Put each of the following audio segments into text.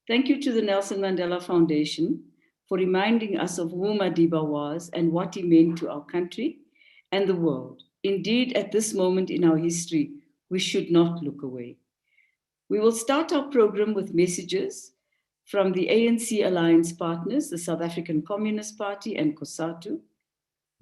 Thank you to the Nelson Mandela Foundation for reminding us of who Madiba was and what he meant to our country and the world. Indeed, at this moment in our history, we should not look away. We will start our program with messages from the ANC alliance partners, the South African Communist Party and COSATU.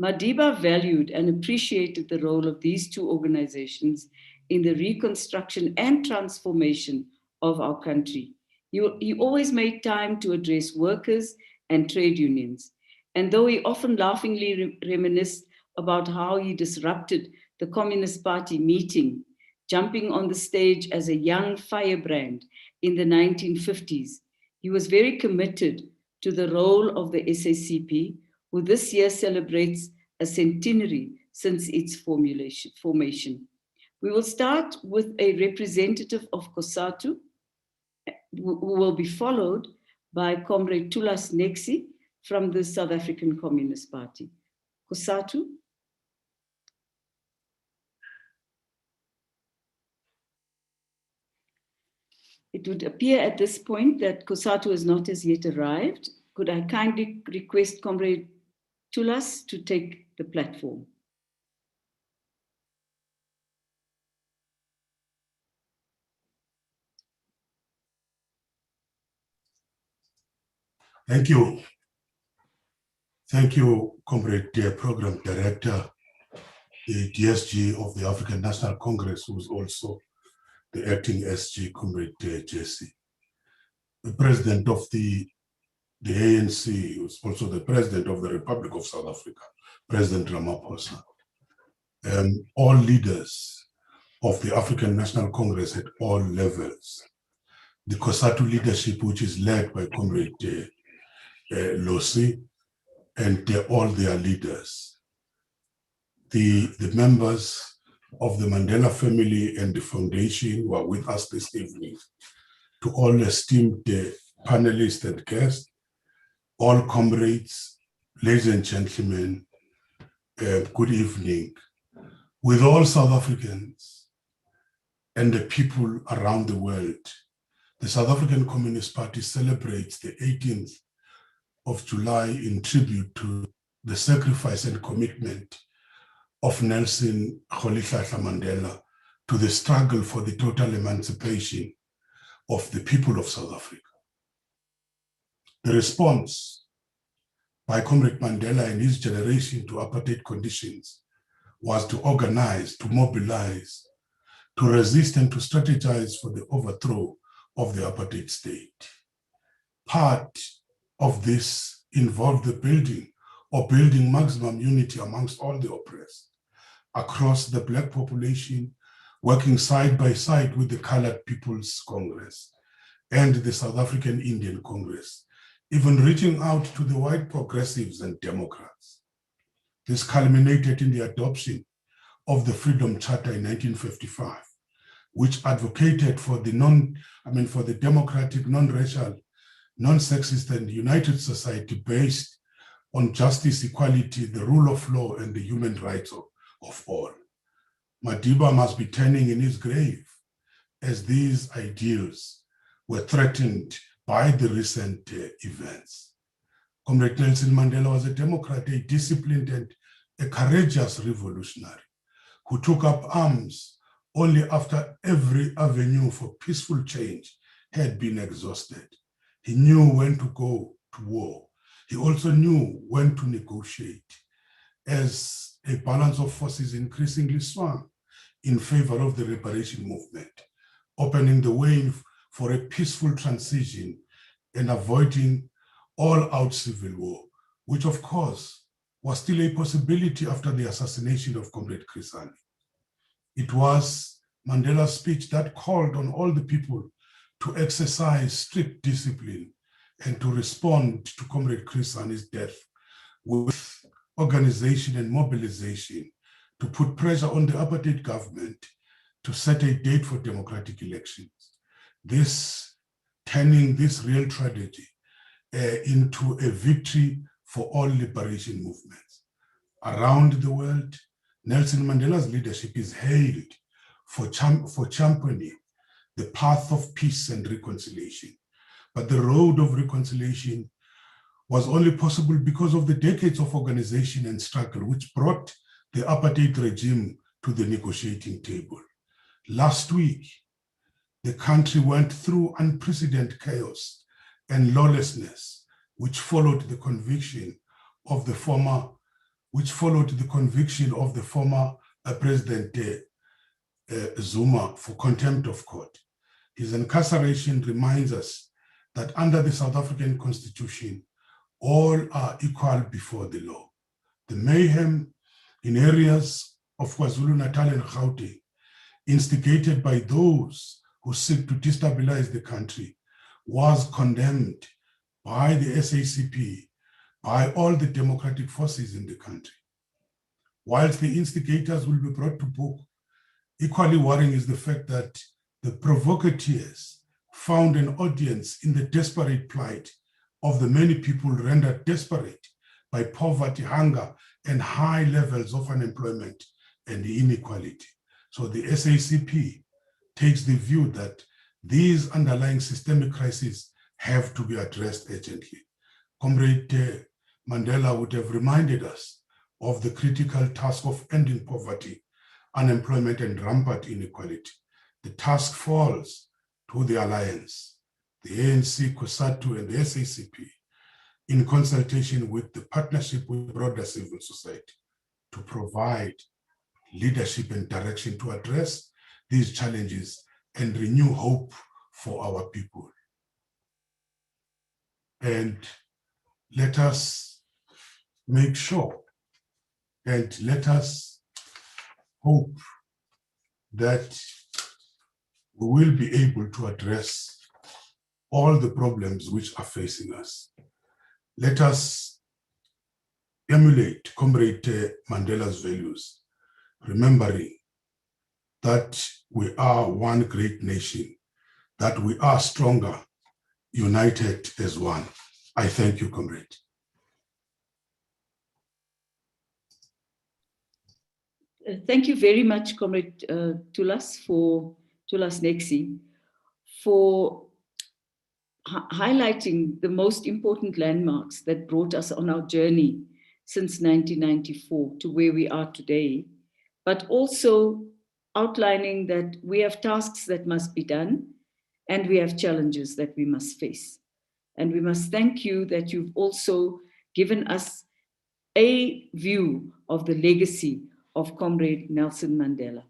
Madiba valued and appreciated the role of these two organizations in the reconstruction and transformation of our country. He always made time to address workers and trade unions. And though he often laughingly reminisced about how he disrupted the Communist Party meeting, jumping on the stage as a young firebrand in the 1950s, he was very committed to the role of the SACP, who this year celebrates a centenary since its formation. We will start with a representative of COSATU, who will be followed by Comrade Thulas Nexi from the South African Communist Party. COSATU. It would appear at this point that COSATU has not as yet arrived. Could I kindly request Comrade Thulas to take the platform? Thank you. Thank you, Comrade Program Director, the DSG of the African National Congress, who is also the acting SG, Comrade Jesse. The President of the ANC, who is also the President of the Republic of South Africa, President Ramaphosa. All leaders of the African National Congress at all levels. The COSATU leadership, which is led by Comrade Losi, and all their leaders. The members of the Mandela family and the foundation who are with us this evening, to all esteemed panelists and guests, all comrades, ladies and gentlemen, good evening. With all South Africans and the people around the world, the South African Communist Party celebrates the 18th of July in tribute to the sacrifice and commitment of Nelson Mandela to the struggle for the total emancipation of the people of South Africa. The response by Comrade Mandela and his generation to apartheid conditions was to organize, to mobilize, to resist and to strategize for the overthrow of the apartheid state. Part of this involved the building maximum unity amongst all the oppressed across the Black population, working side by side with the Colored People's Congress and the South African Indian Congress, even reaching out to the white progressives and Democrats. This culminated in the adoption of the Freedom Charter in 1955, which advocated for the democratic, non-racial, non-sexist and united society based on justice, equality, the rule of law, and the human rights of all. Madiba must be turning in his grave as these ideals were threatened by the recent events. Comrade Nelson Mandela was a Democrat, a disciplined and a courageous revolutionary who took up arms only after every avenue for peaceful change had been exhausted. He knew when to go to war. He also knew when to negotiate as a balance of forces increasingly swung in favor of the liberation movement, opening the way for a peaceful transition and avoiding all-out civil war, which of course was still a possibility after the assassination of Comrade Cyril. It was Mandela's speech that called on all the people to exercise strict discipline and to respond to Comrade Crisa's death with organization and mobilization to put pressure on the apartheid government to set a date for democratic elections. Turning this real tragedy into a victory for all liberation movements. Around the world, Nelson Mandela's leadership is hailed for championing the path of peace and reconciliation But the road of reconciliation was only possible because of the decades of organization and struggle which brought the apartheid regime to the negotiating table. Last week, the country went through unprecedented chaos and lawlessness, which followed the conviction of the former President Zuma for contempt of court. His incarceration reminds us that under the South African Constitution, all are equal before the law. The mayhem in areas of KwaZulu-Natal and Gauteng, instigated by those who seek to destabilize the country, was condemned by the SACP, by all the democratic forces in the country. Whilst the instigators will be brought to book, equally worrying is the fact that the provocateurs found an audience in the desperate plight of the many people rendered desperate by poverty, hunger, and high levels of unemployment and inequality. So the SACP takes the view that these underlying systemic crises have to be addressed urgently. Comrade Mandela would have reminded us of the critical task of ending poverty, unemployment, and rampant inequality. The task falls to the alliance, the ANC, COSATU, and the SACP, in consultation with the partnership with broader civil society, to provide leadership and direction to address these challenges and renew hope for our people. And let us make sure and let us hope that we will be able to address all the problems which are facing us. Let us emulate Comrade Mandela's values, remembering that we are one great nation, that we are stronger, united as one. I thank you, Comrade. Thank you very much, Comrade Tulas Nexi, for highlighting the most important landmarks that brought us on our journey since 1994 to where we are today, but also outlining that we have tasks that must be done and we have challenges that we must face. And we must thank you that you've also given us a view of the legacy of Comrade Nelson Mandela.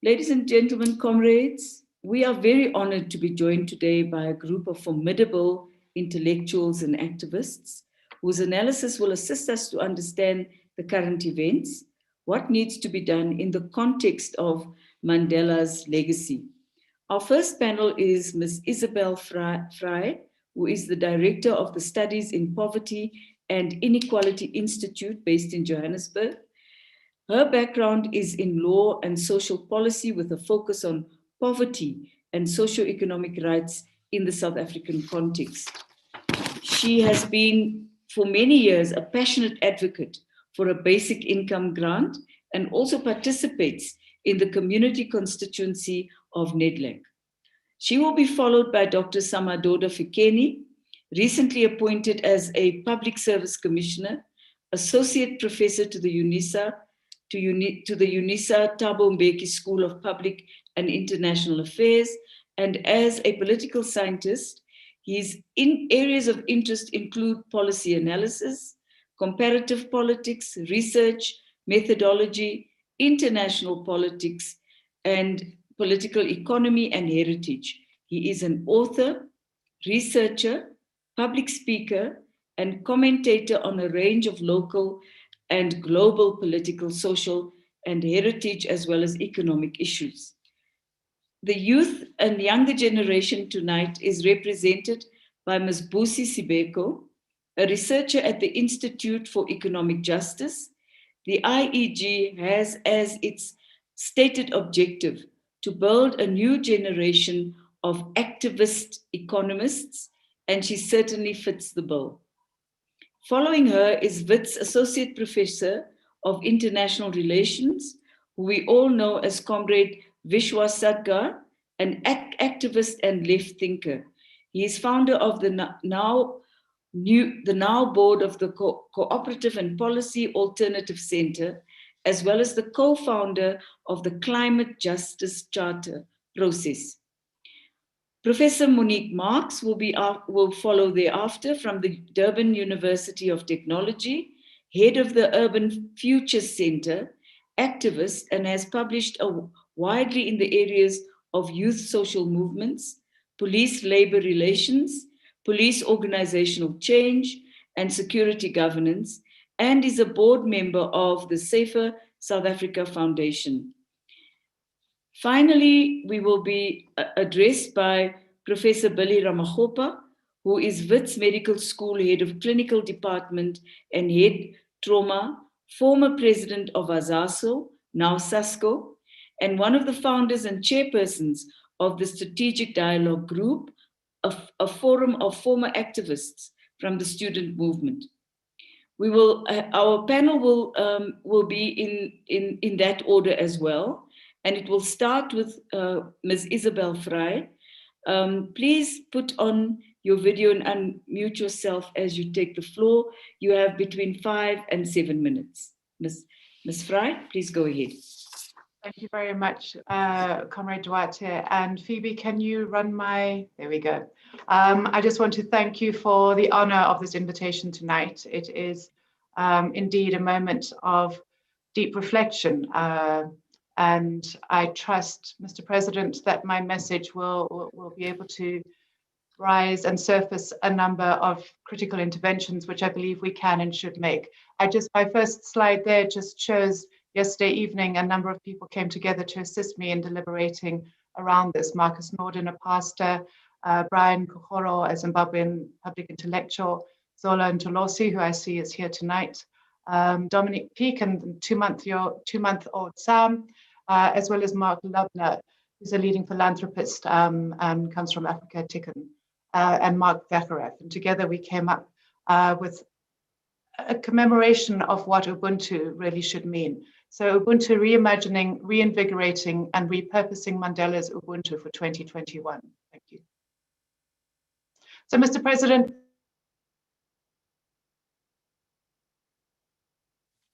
Ladies and gentlemen, comrades, we are very honored to be joined today by a group of formidable intellectuals and activists whose analysis will assist us to understand the current events, what needs to be done in the context of Mandela's legacy. Our first panel is Ms. Isabel Frey, who is the Director of the Studies in Poverty and Inequality Institute based in Johannesburg. Her background is in law and social policy with a focus on poverty and socio-economic rights in the South African context. She has been, for many years, a passionate advocate for a basic income grant and also participates in the community constituency of Nedlac. She will be followed by Dr. Samadoda Fikeni, recently appointed as a Public Service Commissioner, Associate Professor to the UNISA Thabo Mbeki School of Public and International Affairs, and as a political scientist, his areas of interest include policy analysis, comparative politics, research, methodology, international politics, and political economy and heritage. He is an author, researcher, public speaker, and commentator on a range of local and global political, social, and heritage, as well as economic issues. The youth and younger generation tonight is represented by Ms. Busi Sibeko, a researcher at the Institute for Economic Justice. The IEG has as its stated objective to build a new generation of activist economists, and she certainly fits the bill. Following her is WIT's Associate Professor of International Relations, who we all know as Comrade Vishwa Sadgar, an activist and left thinker. He is founder of the now board of the Cooperative and Policy Alternative Center, as well as the co-founder of the Climate Justice Charter process. Professor Monique Marks will follow thereafter from the Durban University of Technology, head of the Urban Futures Center, activist, and has published widely in the areas of youth social movements, police-labor relations, police organizational change, and security governance, and is a board member of the Safer South Africa Foundation. Finally, we will be addressed by Professor Billy Ramakgopa, who is Wits Medical School Head of Clinical Department and Head Trauma, former president of AZASO, now SASCO, and one of the founders and chairpersons of the Strategic Dialogue Group, a forum of former activists from the student movement. Our panel will be in that order as well, and it will start with Ms. Isabel Frey. Please put on your video and unmute yourself as you take the floor. You have between 5 and 7 minutes. Ms. Frey, please go ahead. Thank you very much, Comrade Duarte. And Phoebe, can you run there we go. I just want to thank you for the honor of this invitation tonight. It is indeed a moment of deep reflection. And I trust, Mr. President, that my message will be able to rise and surface a number of critical interventions, which I believe we can and should make. My first slide there just shows yesterday evening, a number of people came together to assist me in deliberating around this. Marcus Norden, a pastor, Brian Kokoro, a Zimbabwean public intellectual, Zola Ntolosi, who I see is here tonight, Dominic Peake, and two-month-old Sam, as well as Mark Lubner, who's a leading philanthropist and comes from Africa, Tikkun, and Mark Vacharev. And together we came up with a commemoration of what Ubuntu really should mean. So Ubuntu reimagining, reinvigorating, and repurposing Mandela's Ubuntu for 2021. Thank you. So, Mr. President,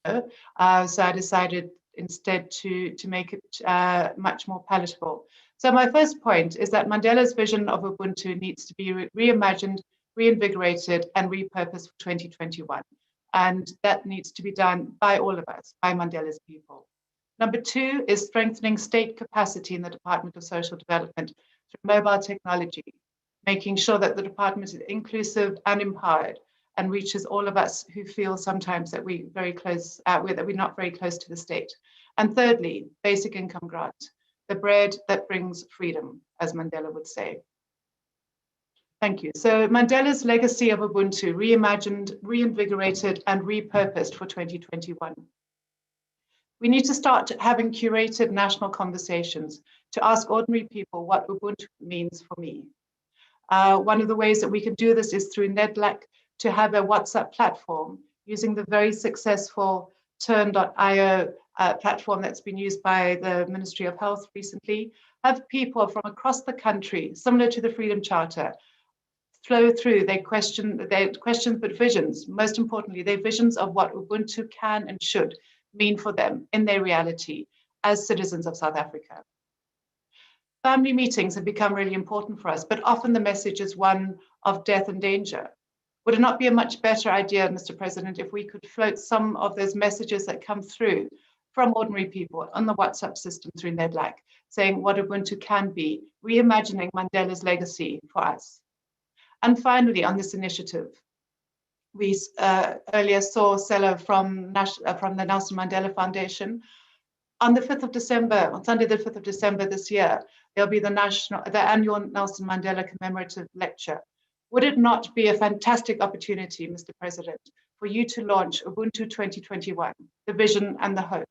so I decided instead to make it much more palatable. So my first point is that Mandela's vision of Ubuntu needs to be reimagined, reinvigorated, and repurposed for 2021. And that needs to be done by all of us, by Mandela's people. Number two is strengthening state capacity in the Department of Social Development through mobile technology, making sure that the department is inclusive and empowered and reaches all of us who feel sometimes that we're not very close to the state. And thirdly, basic income grant, the bread that brings freedom, as Mandela would say. Thank you. So Mandela's legacy of Ubuntu, reimagined, reinvigorated, and repurposed for 2021. We need to start having curated national conversations to ask ordinary people what Ubuntu means for me. One of the ways that we can do this is through NEDLAC, to have a WhatsApp platform using the very successful turn.io platform that's been used by the Ministry of Health recently. Have people from across the country, similar to the Freedom Charter, flow through their questions, but visions. Most importantly, their visions of what Ubuntu can and should mean for them in their reality as citizens of South Africa. Family meetings have become really important for us, but often the message is one of death and danger. Would it not be a much better idea, Mr. President, if we could float some of those messages that come through from ordinary people on the WhatsApp system through NEDLAC, saying what Ubuntu can be, reimagining Mandela's legacy for us? And finally, on this initiative, we earlier saw Sela from the Nelson Mandela Foundation. On the 5th of December, on Sunday, the 5th of December this year, there'll be the annual Nelson Mandela Commemorative Lecture. Would it not be a fantastic opportunity, Mr. President, for you to launch Ubuntu 2021, the vision and the hope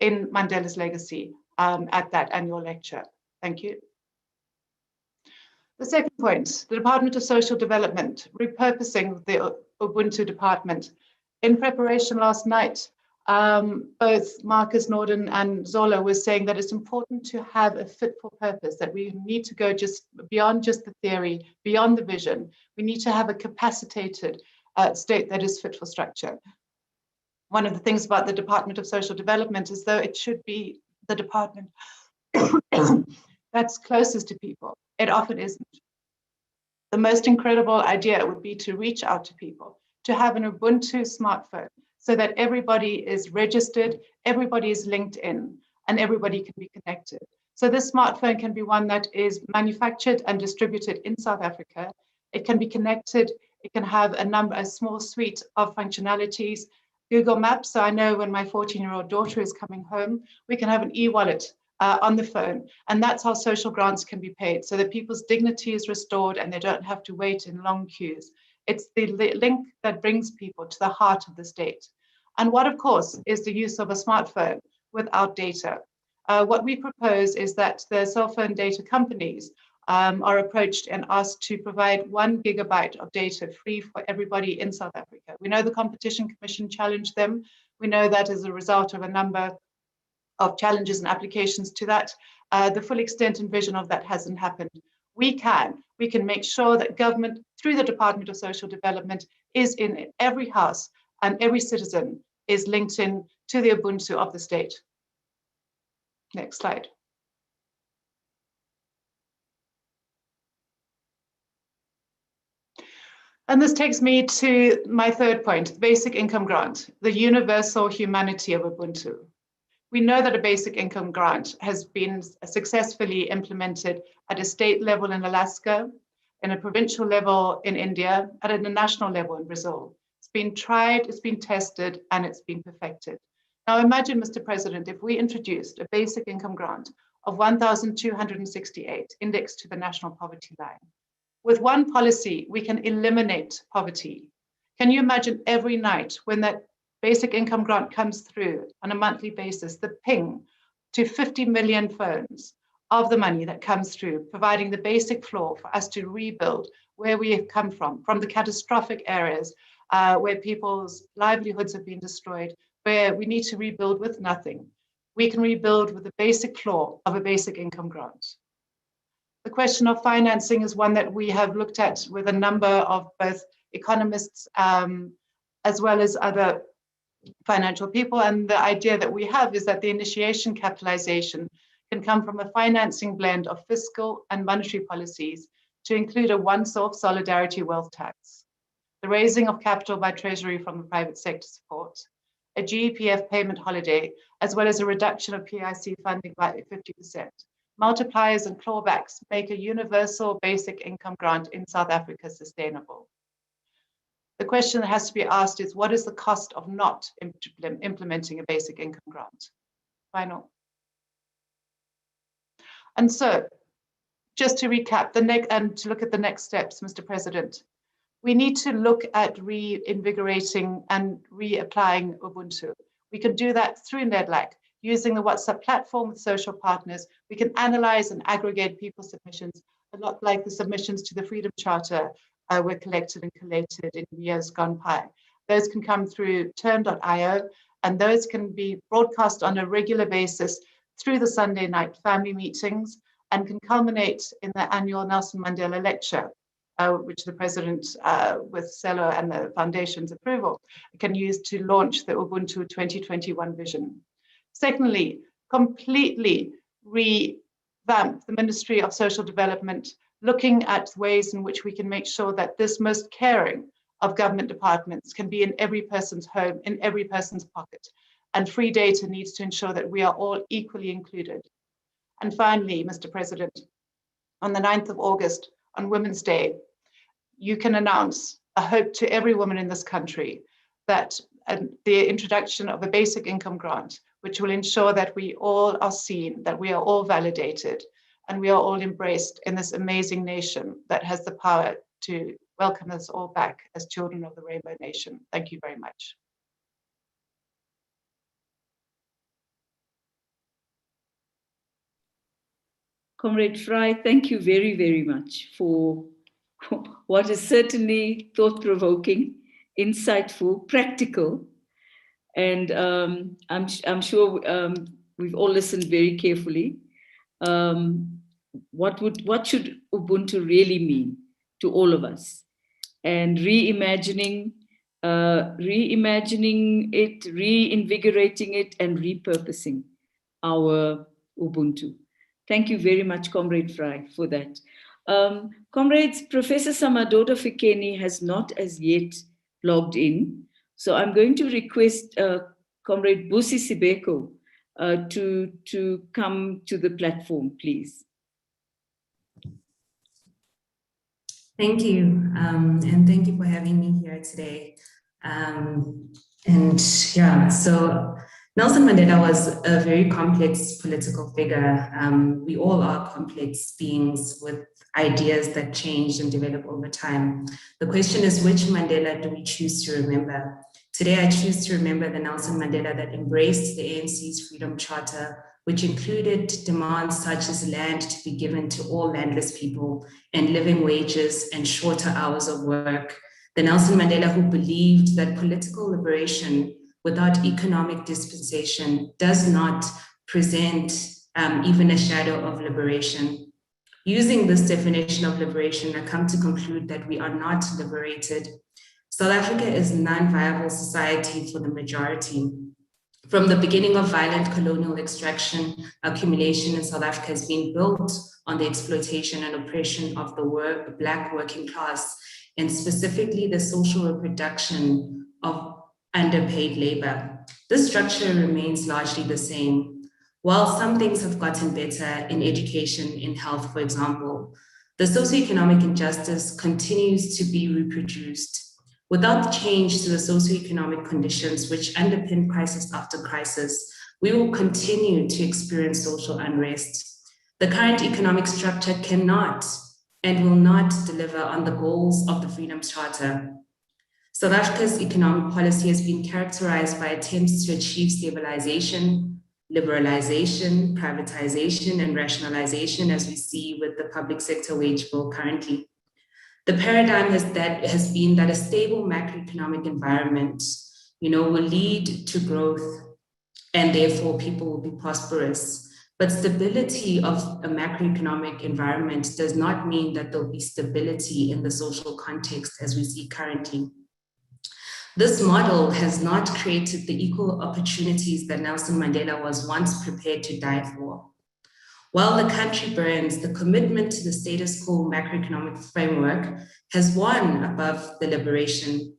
in Mandela's legacy at that annual lecture? Thank you. The second point, the Department of Social Development, repurposing the Ubuntu department. In preparation last night, both Marcus Norden and Zola were saying that it's important to have a fit for purpose, that we need to go just beyond just the theory, beyond the vision. We need to have a capacitated state that is fit for structure. One of the things about the Department of Social Development is though it should be the department that's closest to people, it often isn't. The most incredible idea would be to reach out to people, to have an Ubuntu smartphone, so that everybody is registered, everybody is linked in, and everybody can be connected. So this smartphone can be one that is manufactured and distributed in South Africa. It can be connected, it can have a small suite of functionalities. Google Maps, so I know when my 14-year-old daughter is coming home, we can have an e-wallet on the phone. And that's how social grants can be paid, so that people's dignity is restored and they don't have to wait in long queues. It's the link that brings people to the heart of the state. And what, of course, is the use of a smartphone without data. What we propose is that the cell phone data companies are approached and asked to provide 1 gigabyte of data free for everybody in South Africa. We know the Competition Commission challenged them. We know that as a result of a number of challenges and applications to that, the full extent and vision of that hasn't happened. We can make sure that government, through the Department of Social Development, is in every house and every citizen is linked in to the Ubuntu of the state. Next slide. And this takes me to my third point, the basic income grant, the universal humanity of Ubuntu. We know that a basic income grant has been successfully implemented at a state level in Alaska, in a provincial level in India, and at a national level in Brazil. It's been tried, it's been tested, and it's been perfected. Now imagine, Mr. President, if we introduced a basic income grant of 1,268 indexed to the national poverty line. With one policy, we can eliminate poverty. Can you imagine every night when that basic income grant comes through on a monthly basis, the ping to 50 million phones of the money that comes through, providing the basic floor for us to rebuild where we have come from the catastrophic areas where people's livelihoods have been destroyed, where we need to rebuild with nothing. We can rebuild with the basic floor of a basic income grant. The question of financing is one that we have looked at with a number of both economists as well as other financial people. And the idea that we have is that the initiation capitalization can come from a financing blend of fiscal and monetary policies to include a once-off solidarity wealth tax, the raising of capital by Treasury from the private sector support, a GEPF payment holiday, as well as a reduction of PIC funding by 50%. Multipliers and clawbacks make a universal basic income grant in South Africa sustainable. The question that has to be asked is, what is the cost of not implementing a basic income grant? Final. And so, just to recap and to look at the next steps, Mr. President, we need to look at reinvigorating and reapplying Ubuntu. We can do that through NEDLAC, using the WhatsApp platform with social partners. We can analyze and aggregate people's submissions, a lot like the submissions to the Freedom Charter were collected and collated in years gone by. Those can come through turn.io, and those can be broadcast on a regular basis through the Sunday night family meetings and can culminate in the annual Nelson Mandela Lecture, which the President, with Celo and the Foundation's approval, can use to launch the Ubuntu 2021 vision. Secondly, completely revamp the Ministry of Social Development, looking at ways in which we can make sure that this most caring of government departments can be in every person's home, in every person's pocket. And free data needs to ensure that we are all equally included. And finally, Mr. President, on the 9th of August, on Women's Day, you can announce a hope to every woman in this country that the introduction of a basic income grant, which will ensure that we all are seen, that we are all validated, and we are all embraced in this amazing nation that has the power to welcome us all back as children of the Rainbow Nation. Thank you very much. Comrade Fry, thank you very, very much for what is certainly thought-provoking, insightful, practical, And I'm sure we've all listened very carefully. What should Ubuntu really mean to all of us? And reimagining it, reinvigorating it, and repurposing our Ubuntu. Thank you very much, Comrade Fry, for that. Comrades, Professor Samadoda Fikeni has not as yet logged in. So I'm going to request Comrade Busi Sibeko to come to the platform, please. Thank you, and thank you for having me here today. So Nelson Mandela was a very complex political figure. We all are complex beings with ideas that change and develop over time. The question is, which Mandela do we choose to remember? Today, I choose to remember the Nelson Mandela that embraced the ANC's Freedom Charter, which included demands such as land to be given to all landless people and living wages and shorter hours of work. The Nelson Mandela who believed that political liberation without economic dispensation does not present even a shadow of liberation. Using this definition of liberation, I come to conclude that we are not liberated. South Africa is a non-viable society for the majority. From the beginning of violent colonial extraction, accumulation in South Africa has been built on the exploitation and oppression of the Black working class, and specifically the social reproduction of underpaid labor. This structure remains largely the same. While some things have gotten better in education, in health, for example, the socioeconomic injustice continues to be reproduced. Without change to the socioeconomic conditions which underpin crisis after crisis, we will continue to experience social unrest. The current economic structure cannot and will not deliver on the goals of the Freedom Charter. South Africa's economic policy has been characterized by attempts to achieve stabilization, liberalization, privatization, and rationalization, as we see with the public sector wage bill currently. The paradigm has been that a stable macroeconomic environment, will lead to growth, and therefore people will be prosperous. But stability of a macroeconomic environment does not mean that there'll be stability in the social context as we see currently. This model has not created the equal opportunities that Nelson Mandela was once prepared to die for. While the country burns, the commitment to the status quo macroeconomic framework has won above the liberation.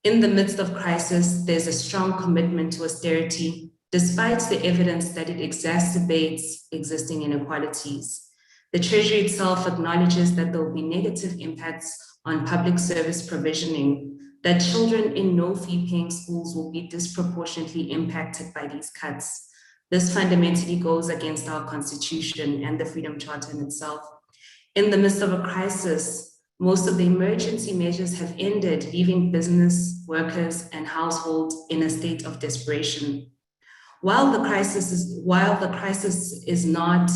In the midst of crisis, there's a strong commitment to austerity, despite the evidence that it exacerbates existing inequalities. The Treasury itself acknowledges that there will be negative impacts on public service provisioning, that children in no-fee paying schools will be disproportionately impacted by these cuts. This fundamentally goes against our Constitution and the Freedom Charter in itself. In the midst of a crisis, most of the emergency measures have ended, leaving business, workers, and households in a state of desperation. While the crisis is not,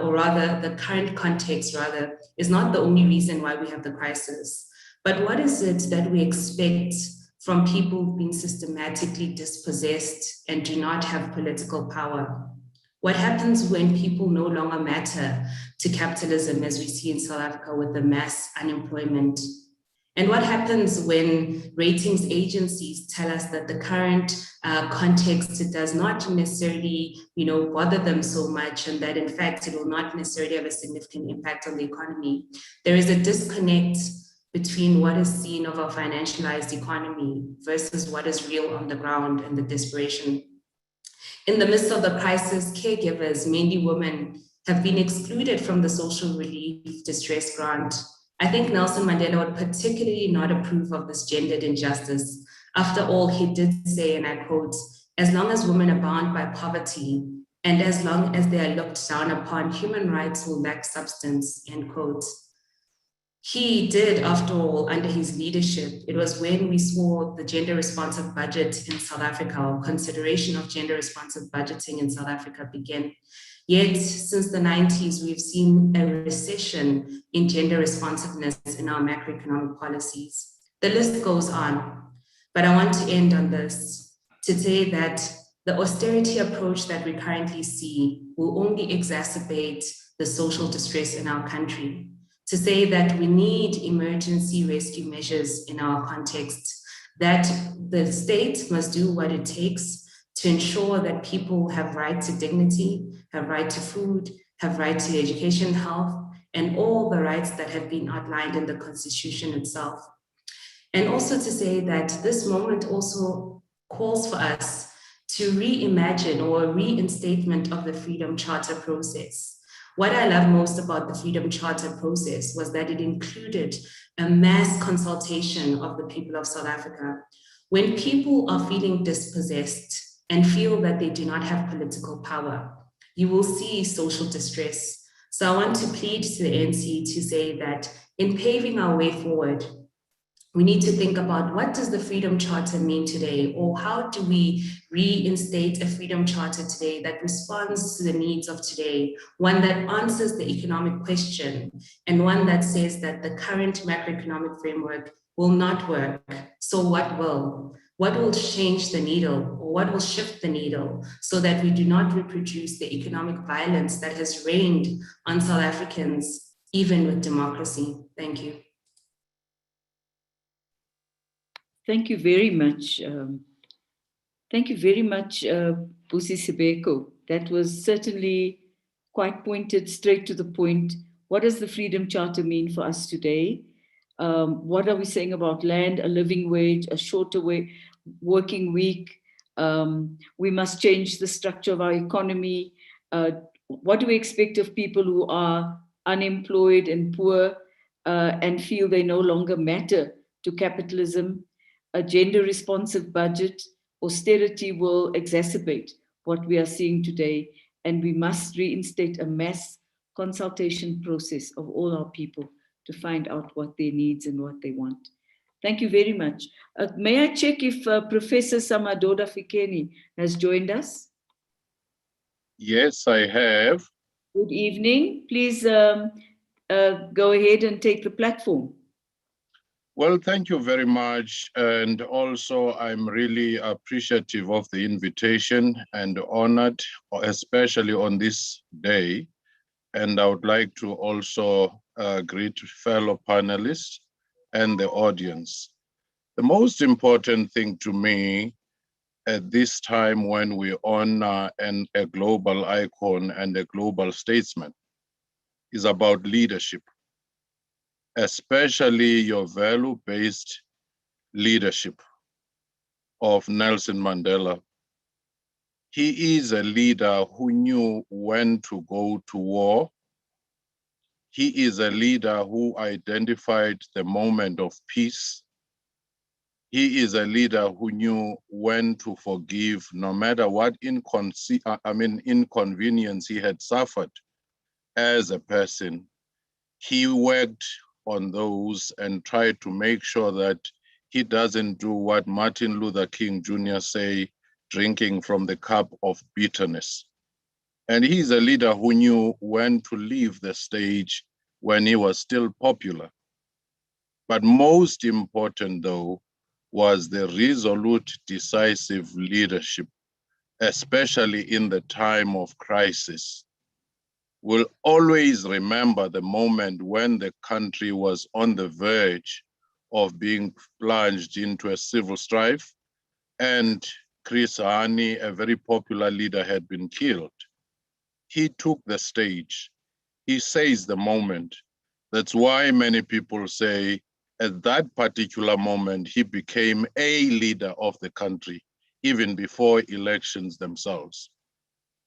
or rather the current context rather, is not the only reason why we have the crisis, but what is it that we expect from people who've been systematically dispossessed and do not have political power? What happens when people no longer matter to capitalism, as we see in South Africa with the mass unemployment? And what happens when ratings agencies tell us that the current context does not necessarily, bother them so much, and that in fact it will not necessarily have a significant impact on the economy? There is a disconnect between what is seen of our financialized economy versus what is real on the ground and the desperation. In the midst of the crisis, caregivers, mainly women, have been excluded from the social relief distress grant. I think Nelson Mandela would particularly not approve of this gendered injustice. After all, he did say, and I quote, "As long as women are bound by poverty and as long as they are looked down upon, human rights will lack substance," end quote. He did, after all, under his leadership. It was when we saw the gender responsive budget in South Africa, or consideration of gender responsive budgeting in South Africa begin. Yet, since the 90s, we've seen a recession in gender responsiveness in our macroeconomic policies. The list goes on, but I want to end on this. to say that the austerity approach that we currently see will only exacerbate the social distress in our country, to say that we need emergency rescue measures in our context, that the state must do what it takes to ensure that people have right to dignity, have right to food, have right to education, health, and all the rights that have been outlined in the Constitution itself. And also to say that this moment also calls for us to reimagine or a reinstatement of the Freedom Charter process. What I love most about the Freedom Charter process was that it included a mass consultation of the people of South Africa. When people are feeling dispossessed and feel that they do not have political power, you will see social distress. So I want to plead to the ANC to say that in paving our way forward, we need to think about what does the Freedom Charter mean today, or how do we reinstate a Freedom Charter today that responds to the needs of today, one that answers the economic question, and one that says that the current macroeconomic framework will not work. So what will? What will change the needle, or what will shift the needle so that we do not reproduce the economic violence that has reigned on South Africans, even with democracy? Thank you. Thank you very much. Thank you very much, Busi Sibeko. That was certainly quite pointed, straight to the point. What does the Freedom Charter mean for us today? What are we saying about land, a living wage, a shorter working week? We must change the structure of our economy. What do we expect of people who are unemployed and poor and feel they no longer matter to capitalism? A gender-responsive budget, austerity will exacerbate what we are seeing today, and we must reinstate a mass consultation process of all our people to find out what their needs and what they want. Thank you very much. May I check if Professor Samadoda Fikeni has joined us? Yes, I have. Good evening. Please go ahead and take the platform. Well, thank you very much. And also, I'm really appreciative of the invitation and honored, especially on this day. And I would like to also greet fellow panelists and the audience. The most important thing to me at this time when we honor a global icon and a global statesman is about leadership, especially your value-based leadership of Nelson Mandela. He is a leader who knew when to go to war. He is a leader who identified the moment of peace. He is a leader who knew when to forgive, no matter what inconvenience he had suffered as a person. He worked on those and tried to make sure that he doesn't do what Martin Luther King Jr. say, drinking from the cup of bitterness. And he's a leader who knew when to leave the stage when he was still popular. But most important, though, was the resolute, decisive leadership, especially in the time of crisis. We'll always remember the moment when the country was on the verge of being plunged into a civil strife, and Chris Hani, a very popular leader, had been killed. He took the stage. He seized the moment. That's why many people say at that particular moment, he became a leader of the country, even before elections themselves.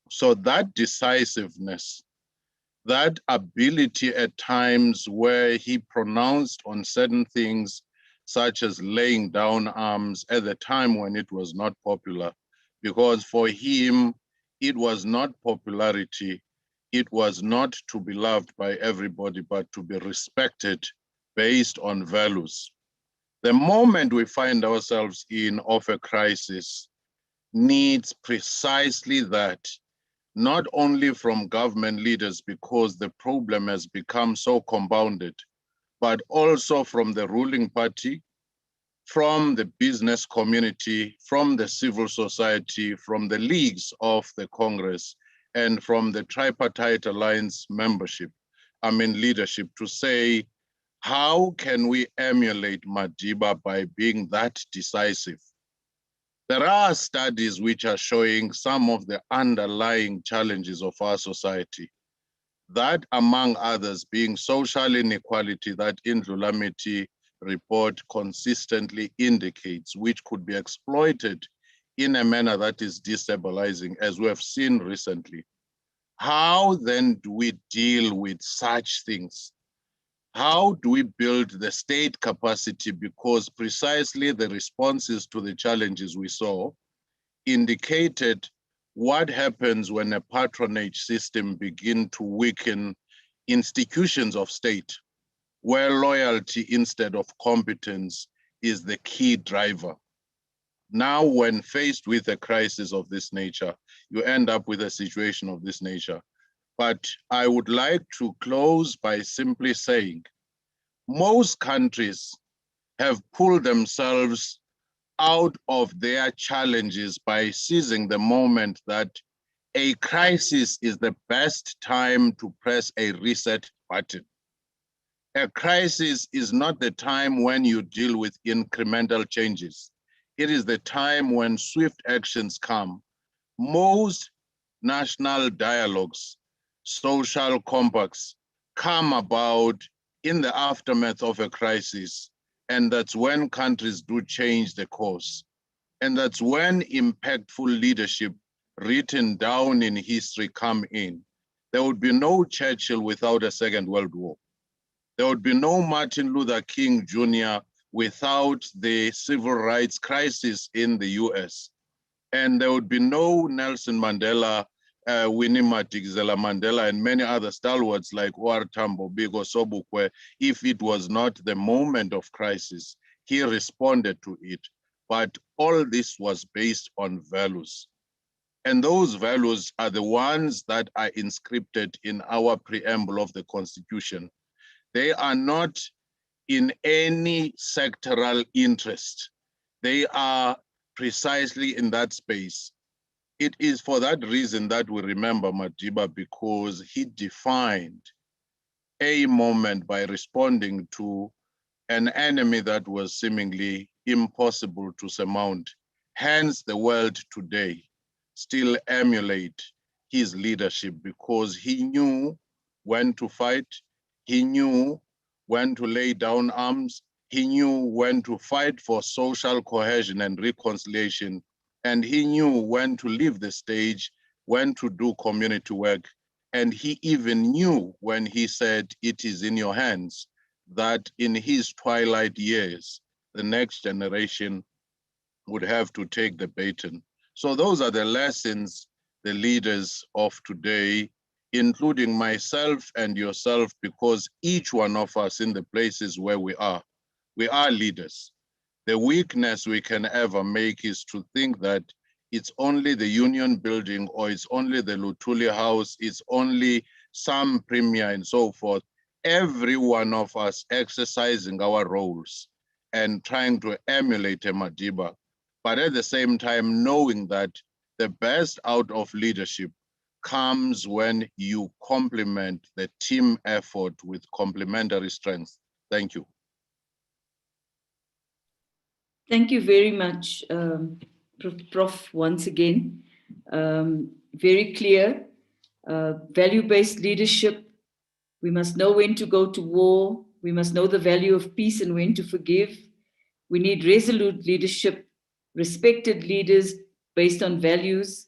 So that decisiveness, that ability at times where he pronounced on certain things, such as laying down arms at the time when it was not popular, because for him, it was not popularity, it was not to be loved by everybody, but to be respected based on values. The moment we find ourselves in of a crisis needs precisely that, not only from government leaders because the problem has become so compounded, but also from the ruling party, from the business community, from the civil society, from the leagues of the Congress, and from the tripartite alliance membership, leadership, to say, how can we emulate Madiba by being that decisive? There are studies which are showing some of the underlying challenges of our society. That, among others, being social inequality that Indlulamity report consistently indicates, which could be exploited in a manner that is destabilizing, as we have seen recently. How then do we deal with such things? How do we build the state capacity? Because precisely the responses to the challenges we saw indicated what happens when a patronage system begins to weaken institutions of state, where loyalty instead of competence is the key driver. Now, when faced with a crisis of this nature, you end up with a situation of this nature. But I would like to close by simply saying, most countries have pulled themselves out of their challenges by seizing the moment that a crisis is the best time to press a reset button. A crisis is not the time when you deal with incremental changes. It is the time when swift actions come. Most national dialogues, social compacts come about in the aftermath of a crisis. And that's when countries do change the course. And that's when impactful leadership written down in history come in. There would be no Churchill without a Second World War. There would be no Martin Luther King Jr. without the civil rights crisis in the US. And there would be no Nelson Mandela, Winnie Madikizela Mandela, and many other stalwarts like O.R. Tambo, Biko Sobukwe, if it was not the moment of crisis. He responded to it. But all this was based on values. And those values are the ones that are inscripted in our preamble of the Constitution. They are not in any sectoral interest. They are precisely in that space. It is for that reason that we remember Madiba, because he defined a moment by responding to an enemy that was seemingly impossible to surmount. Hence, the world today still emulate his leadership, because he knew when to fight, he knew when to lay down arms, he knew when to fight for social cohesion and reconciliation, and he knew when to leave the stage, when to do community work, and he even knew when he said, "It is in your hands," that in his twilight years, the next generation would have to take the baton. So those are the lessons the leaders of today, including myself and yourself, because each one of us in the places where we are leaders. The weakness we can ever make is to think that it's only the union building, or it's only the Luthuli house, it's only some premier and so forth. Every one of us exercising our roles and trying to emulate a Madiba, but at the same time knowing that the best out of leadership comes when you complement the team effort with complementary strengths. Thank you. Thank you very much, Prof. Once again. Very clear, value-based leadership. We must know when to go to war. We must know the value of peace and when to forgive. We need resolute leadership, respected leaders based on values.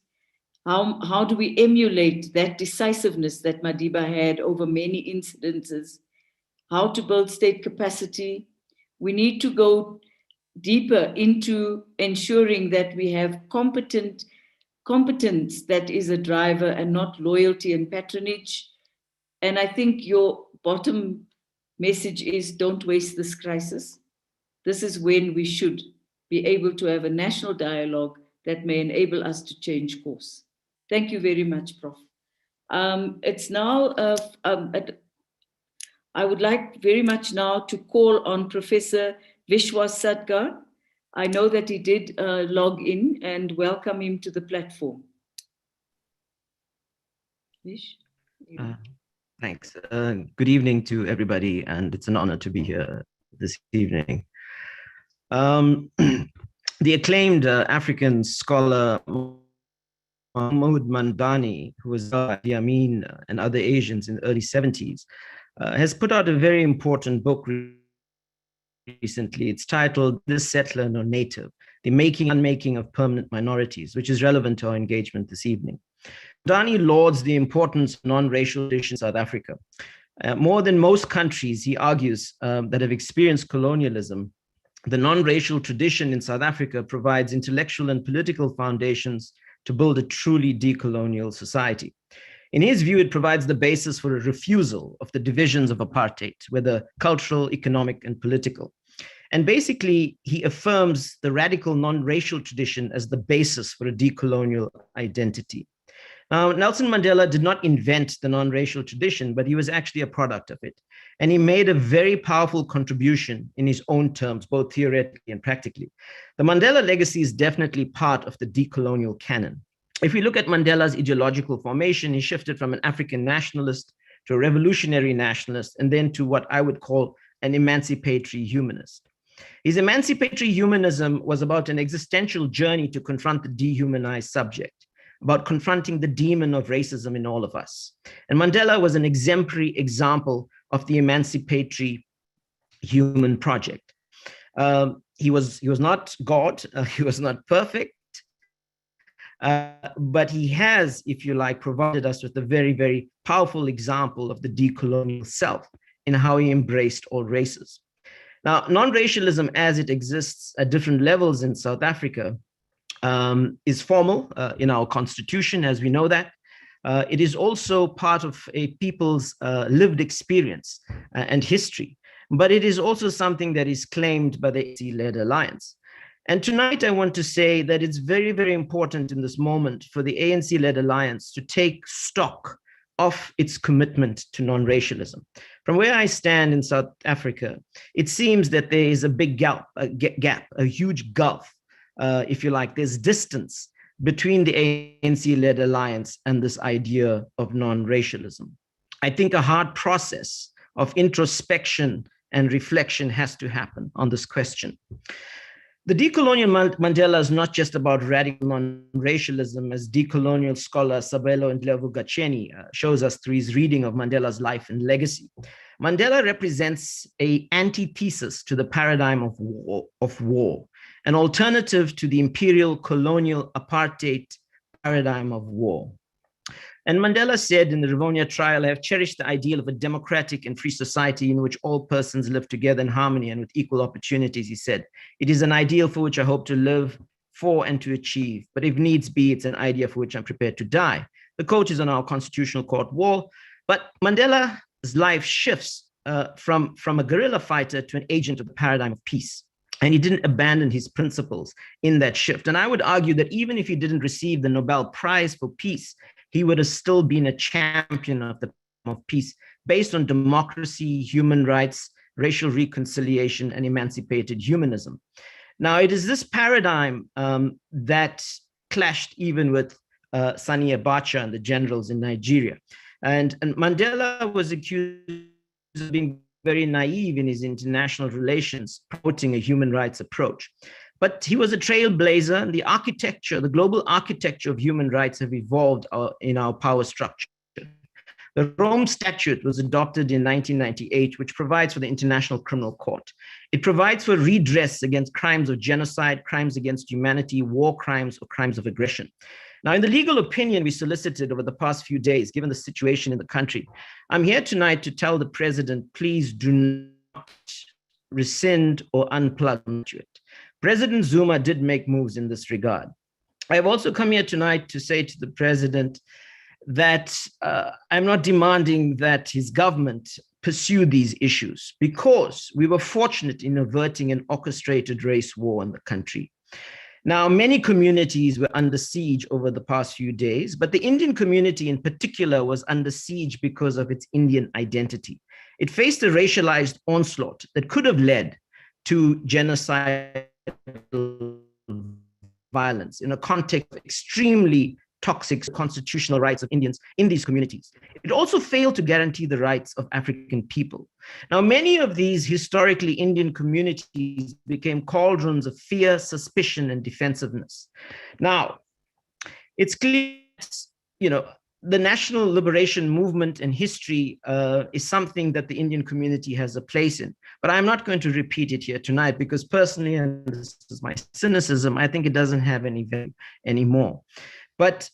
How do we emulate that decisiveness that Madiba had over many incidences? How to build state capacity? We need to go deeper into ensuring that we have competence that is a driver and not loyalty and patronage. And I think your bottom message is, don't waste this crisis. This is when we should be able to have a national dialogue that may enable us to change course. Thank you very much, Prof. It's now, I would like very much now to call on Professor Vishwas Sadgar I know that he did log in, and welcome him to the platform. Vish? Thanks. Good evening to everybody, and it's an honor to be here this evening. The acclaimed African scholar Mahmoud Mandani, who was Idi Amin and other Asians in the early 70s, has put out a very important book recently. It's titled This Settler No Native, The Making and Unmaking of Permanent Minorities, which is relevant to our engagement this evening. Mandani lauds the importance of non-racial traditions in South Africa. More than most countries, he argues, that have experienced colonialism, the non-racial tradition in South Africa provides intellectual and political foundations to build a truly decolonial society. In his view, it provides the basis for a refusal of the divisions of apartheid, whether cultural, economic, and political. And basically, he affirms the radical non-racial tradition as the basis for a decolonial identity. Now, Nelson Mandela did not invent the non-racial tradition, but he was actually a product of it. And he made a very powerful contribution in his own terms, both theoretically and practically. The Mandela legacy is definitely part of the decolonial canon. If we look at Mandela's ideological formation, he shifted from an African nationalist to a revolutionary nationalist, and then to what I would call an emancipatory humanist. His emancipatory humanism was about an existential journey to confront the dehumanized subject, about confronting the demon of racism in all of us. And Mandela was an exemplary example of the emancipatory human project. He was not God, he was not perfect, but he has, if you like, provided us with a very, very powerful example of the decolonial self in how he embraced all races. Now, non-racialism as it exists at different levels in South Africa is formal in our constitution, as we know that. It is also part of a people's lived experience and history, but it is also something that is claimed by the ANC-led alliance. And tonight I want to say that it's very, very important in this moment for the ANC-led alliance to take stock of its commitment to non-racialism. From where I stand in South Africa, it seems that there is a big gap, a huge gulf, if you like. There's distance between the ANC-led alliance and this idea of non-racialism. I think a hard process of introspection and reflection has to happen on this question. The decolonial Mandela is not just about radical non-racialism, as decolonial scholar Sabelo Ndlovu Gacheni shows us through his reading of Mandela's life and legacy. Mandela represents an antithesis to the paradigm of war, an alternative to the imperial colonial apartheid paradigm of war. And Mandela said in the Rivonia trial, I have cherished the ideal of a democratic and free society in which all persons live together in harmony and with equal opportunities, he said. It is an ideal for which I hope to live for and to achieve, but if needs be, it's an idea for which I'm prepared to die. The quote is on our constitutional court wall, but Mandela's life shifts from a guerrilla fighter to an agent of the paradigm of peace. And he didn't abandon his principles in that shift. And I would argue that even if he didn't receive the Nobel Prize for Peace, he would have still been a champion of peace based on democracy, human rights, racial reconciliation, and emancipated humanism. Now, it is this paradigm that clashed even with Sani Abacha and the generals in Nigeria. And Mandela was accused of being very naive in his international relations, promoting a human rights approach. But he was a trailblazer, and the architecture, the global architecture of human rights have evolved in our power structure. The Rome Statute was adopted in 1998, which provides for the International Criminal Court. It provides for redress against crimes of genocide, crimes against humanity, war crimes, or crimes of aggression. Now, in the legal opinion we solicited over the past few days, given the situation in the country, I'm here tonight to tell the president, please do not rescind or unplug it. President Zuma did make moves in this regard. I have also come here tonight to say to the president that I'm not demanding that his government pursue these issues, because we were fortunate in averting an orchestrated race war in the country. Now, many communities were under siege over the past few days, but the Indian community in particular was under siege because of its Indian identity. It faced a racialized onslaught that could have led to genocide violence in a context of extremely toxic constitutional rights of Indians in these communities. It also failed to guarantee the rights of African people. Now, many of these historically Indian communities became cauldrons of fear, suspicion, and defensiveness. Now, it's clear, the national liberation movement and history is something that the Indian community has a place in. But I'm not going to repeat it here tonight because personally, and this is my cynicism, I think it doesn't have any value anymore. But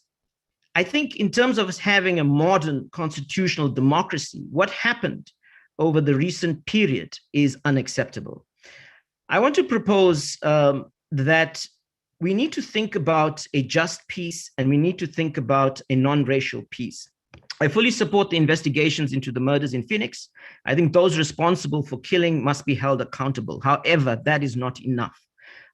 I think in terms of us having a modern constitutional democracy, what happened over the recent period is unacceptable. I want to propose that we need to think about a just peace and we need to think about a non-racial peace. I fully support the investigations into the murders in Phoenix. I think those responsible for killing must be held accountable. However, that is not enough.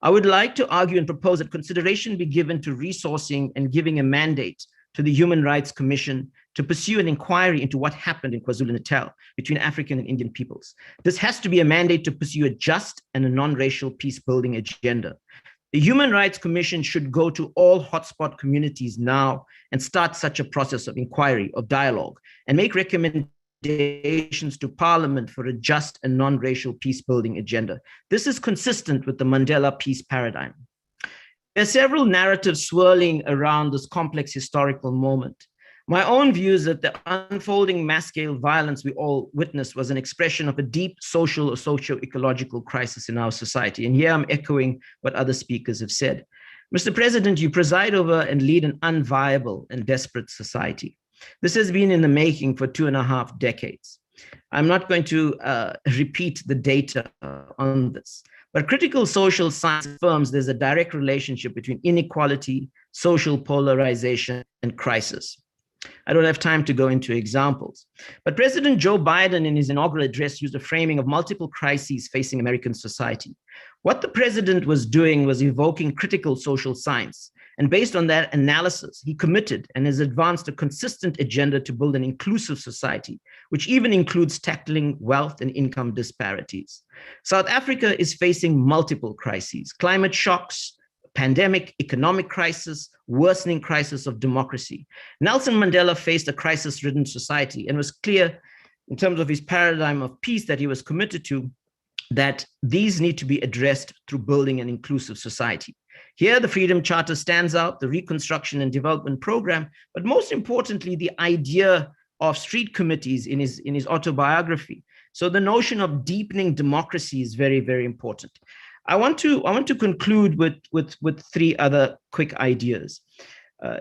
I would like to argue and propose that consideration be given to resourcing and giving a mandate to the Human Rights Commission to pursue an inquiry into what happened in KwaZulu-Natal between African and Indian peoples. This has to be a mandate to pursue a just and a non-racial peace-building agenda. The Human Rights Commission should go to all hotspot communities now and start such a process of inquiry, of dialogue, and make recommendations to Parliament for a just and non-racial peace-building agenda. This is consistent with the Mandela peace paradigm. There are several narratives swirling around this complex historical moment. My own view is that the unfolding mass-scale violence we all witnessed was an expression of a deep social or socio-ecological crisis in our society. And here I'm echoing what other speakers have said. Mr. President, you preside over and lead an unviable and desperate society. This has been in the making for 2.5 decades. I'm not going to repeat the data on this, but critical social science affirms there's a direct relationship between inequality, social polarization, and crisis. I don't have time to go into examples, but President Joe Biden in his inaugural address used a framing of multiple crises facing American society. What the president was doing was evoking critical social science. And based on that analysis, he committed and has advanced a consistent agenda to build an inclusive society, which even includes tackling wealth and income disparities. South Africa is facing multiple crises: climate shocks, pandemic, economic crisis, worsening crisis of democracy. Nelson Mandela faced a crisis-ridden society and was clear in terms of his paradigm of peace that he was committed to, that these need to be addressed through building an inclusive society. Here, the Freedom Charter stands out, the Reconstruction and Development Program, but most importantly, the idea of street committees in his autobiography. So the notion of deepening democracy is very, very important. I want to conclude with 3 other quick ideas.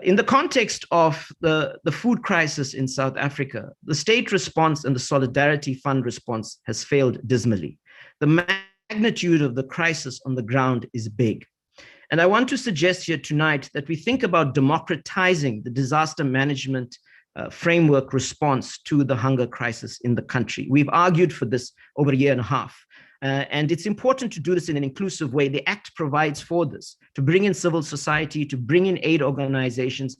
In the context of the food crisis in South Africa, the state response and the Solidarity Fund response has failed dismally. The magnitude of the crisis on the ground is big. And I want to suggest here tonight that we think about democratizing the disaster management framework response to the hunger crisis in the country. We've argued for this over 1.5 years. And it's important to do this in an inclusive way. The Act provides for this, to bring in civil society, to bring in aid organizations,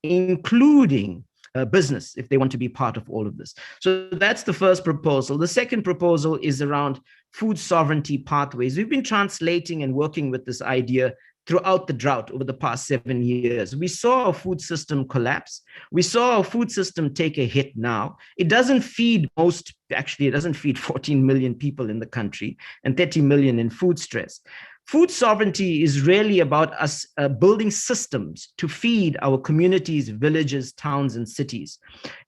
including business, if they want to be part of all of this. So that's the first proposal. The second proposal is around food sovereignty pathways. We've been translating and working with this idea throughout the drought over the past 7 years. We saw our food system collapse. We saw our food system take a hit now. It doesn't feed it doesn't feed 14 million people in the country and 30 million in food stress. Food sovereignty is really about us building systems to feed our communities, villages, towns, and cities.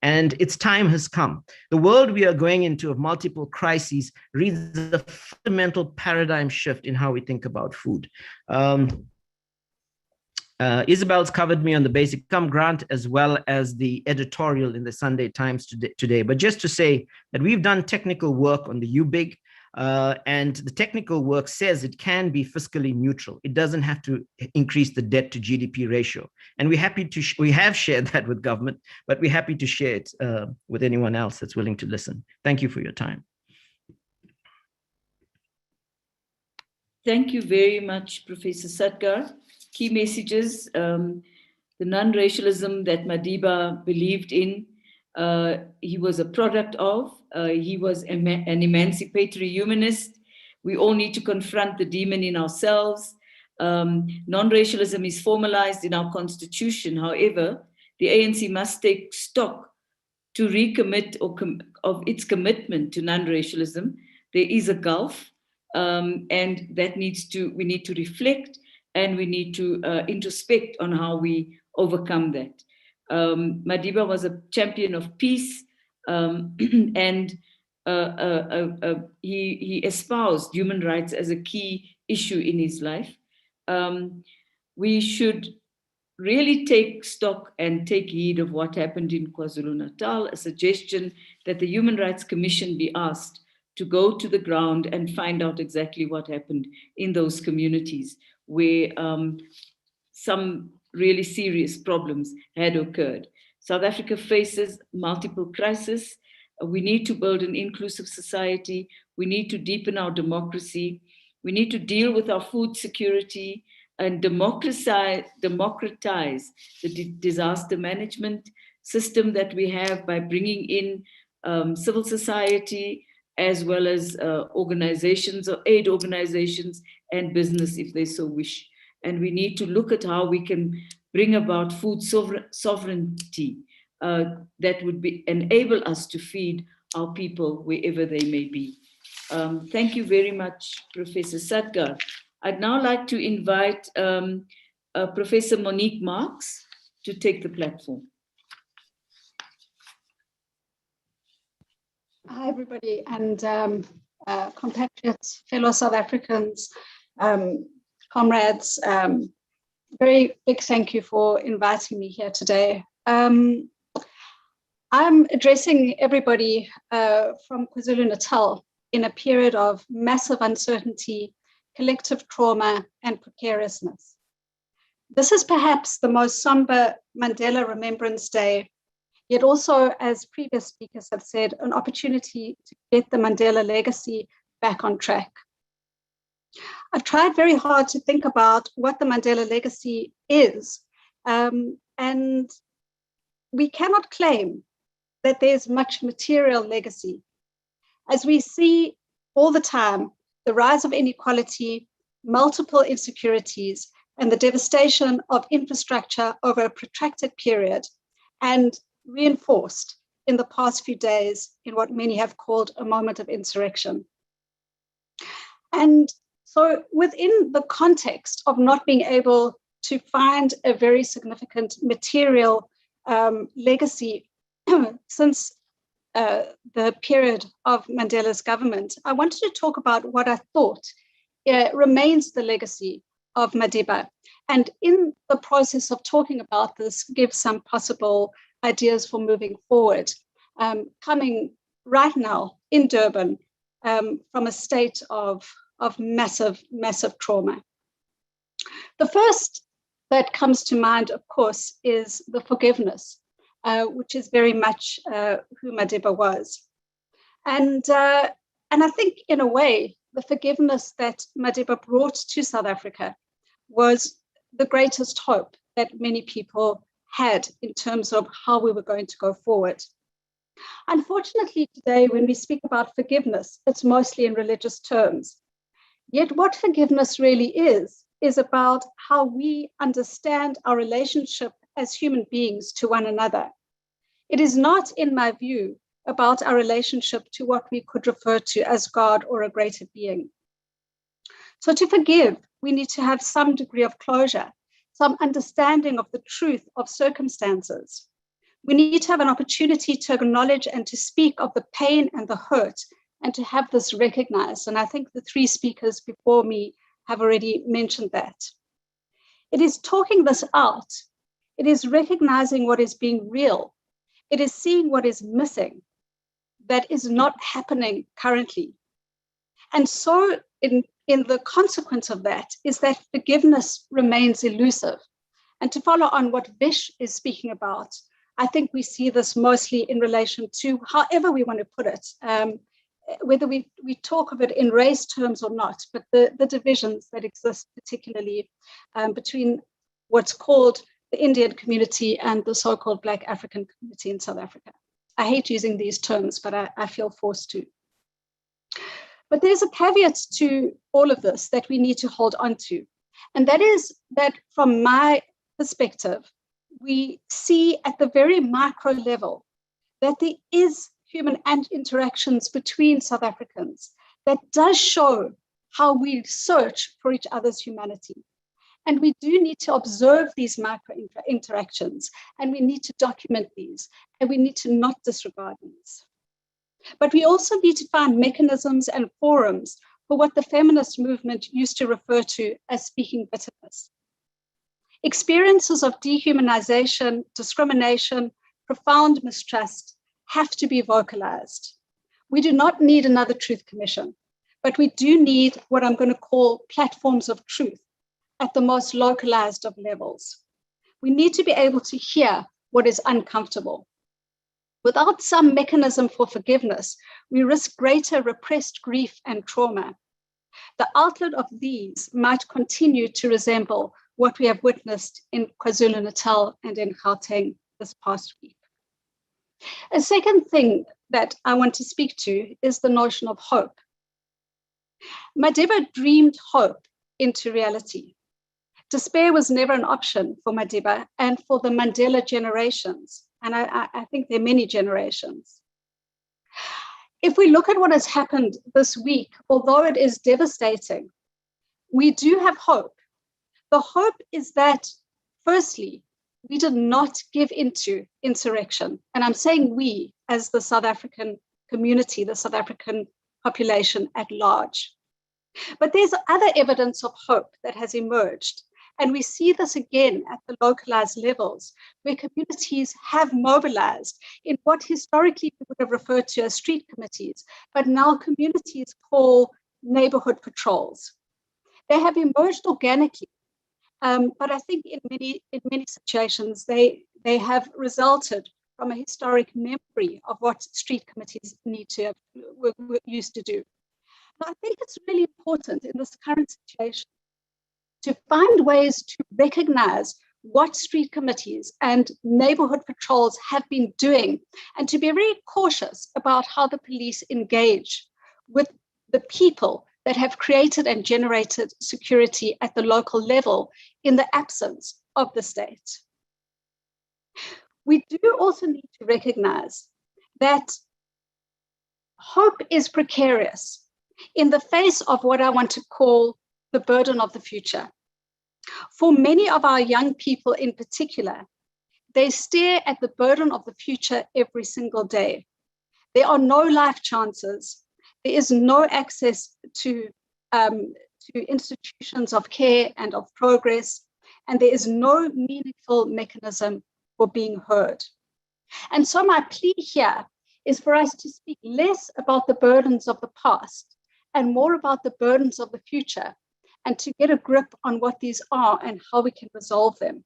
And its time has come. The world we are going into of multiple crises reads a fundamental paradigm shift in how we think about food. Isabel's covered me on the basic income grant as well as the editorial in the Sunday Times today. But just to say that we've done technical work on the UBIG, and the technical work says it can be fiscally neutral. It doesn't have to increase the debt to GDP ratio. And we have shared that with government, but we're happy to share it with anyone else that's willing to listen. Thank you for your time. Thank you very much, Professor Satgar. Key messages, the non-racialism that Madiba believed in, he was a product of. He was an emancipatory humanist We all need to confront the demon in ourselves. Non-racialism is formalized in our constitution. However, the ANC must take stock to recommit of its commitment to non-racialism. There is a gulf, and that we need to reflect, and we need to introspect on how we overcome that. Madiba was a champion of peace, and he espoused human rights as a key issue in his life. We should really take stock and take heed of what happened in KwaZulu-Natal, a suggestion that the Human Rights Commission be asked to go to the ground and find out exactly what happened in those communities where some really serious problems had occurred. South Africa faces multiple crises. We need to build an inclusive society. We need to deepen our democracy. We need to deal with our food security and democratize the disaster management system that we have by bringing in civil society as well as organizations or aid organizations and business if they so wish. And we need to look at how we can bring about food sovereignty that would enable us to feed our people wherever they may be. Thank you very much, Professor Sadgar. I'd now like to invite Professor Monique Marks to take the platform. Hi, everybody, and compatriots, fellow South Africans, comrades. Very big thank you for inviting me here today. I'm addressing everybody from KwaZulu-Natal in a period of massive uncertainty, collective trauma, and precariousness. This is perhaps the most somber Mandela Remembrance Day, yet also, as previous speakers have said, an opportunity to get the Mandela legacy back on track. I've tried very hard to think about what the Mandela legacy is, and we cannot claim that there's much material legacy. As we see all the time, the rise of inequality, multiple insecurities, and the devastation of infrastructure over a protracted period, and reinforced in the past few days in what many have called a moment of insurrection. And so within the context of not being able to find a very significant material legacy since the period of Mandela's government, I wanted to talk about what I thought remains the legacy of Madiba. And in the process of talking about this, give some possible ideas for moving forward, coming right now in Durban from a state of massive, massive trauma. The first that comes to mind, of course, is the forgiveness, which is very much who Madiba was. And I think, in a way, the forgiveness that Madiba brought to South Africa was the greatest hope that many people had in terms of how we were going to go forward. Unfortunately, today, when we speak about forgiveness, it's mostly in religious terms. Yet what forgiveness really is about how we understand our relationship as human beings to one another. It is not, in my view, about our relationship to what we could refer to as God or a greater being. So to forgive, we need to have some degree of closure, some understanding of the truth of circumstances. We need to have an opportunity to acknowledge and to speak of the pain and the hurt, and to have this recognized. And I think the three speakers before me have already mentioned that. It is talking this out. It is recognizing what is being real. It is seeing what is missing that is not happening currently. And so in the consequence of that is that forgiveness remains elusive. And to follow on what Vish is speaking about, I think we see this mostly in relation to however we want to put it, whether we talk of it in race terms or not, but the divisions that exist particularly between what's called the Indian community and the so-called Black African community in South Africa. I hate using these terms, but I feel forced to. But there's a caveat to all of this that we need to hold on to. And that is that from my perspective, we see at the very micro level that there is human interactions between South Africans that does show how we search for each other's humanity. And we do need to observe these micro interactions, and we need to document these, and we need to not disregard these. But we also need to find mechanisms and forums for what the feminist movement used to refer to as speaking bitterness. Experiences of dehumanization, discrimination, profound mistrust have to be vocalized. We do not need another truth commission, but we do need what I'm going to call platforms of truth at the most localized of levels. We need to be able to hear what is uncomfortable. Without some mechanism for forgiveness, we risk greater repressed grief and trauma. The outlet of these might continue to resemble what we have witnessed in KwaZulu-Natal and in Gauteng this past week. A second thing that I want to speak to is the notion of hope. Madiba dreamed hope into reality. Despair was never an option for Madiba and for the Mandela generations. And I think there are many generations. If we look at what has happened this week, although it is devastating, we do have hope. The hope is that, firstly, we did not give into insurrection. And I'm saying we as the South African community, the South African population at large. But there's other evidence of hope that has emerged. And we see this again at the localized levels, where communities have mobilized in what historically we would have referred to as street committees, but now communities call neighborhood patrols. They have emerged organically, but I think in many situations, they have resulted from a historic memory of what street committees were used to do. But I think it's really important in this current situation to find ways to recognize what street committees and neighborhood patrols have been doing, and to be very cautious about how the police engage with the people that have created and generated security at the local level in the absence of the state. We do also need to recognize that hope is precarious in the face of what I want to call the burden of the future. For many of our young people in particular, they stare at the burden of the future every single day. There are no life chances. There is no access to institutions of care and of progress, and there is no meaningful mechanism for being heard. And so my plea here is for us to speak less about the burdens of the past and more about the burdens of the future, and to get a grip on what these are and how we can resolve them.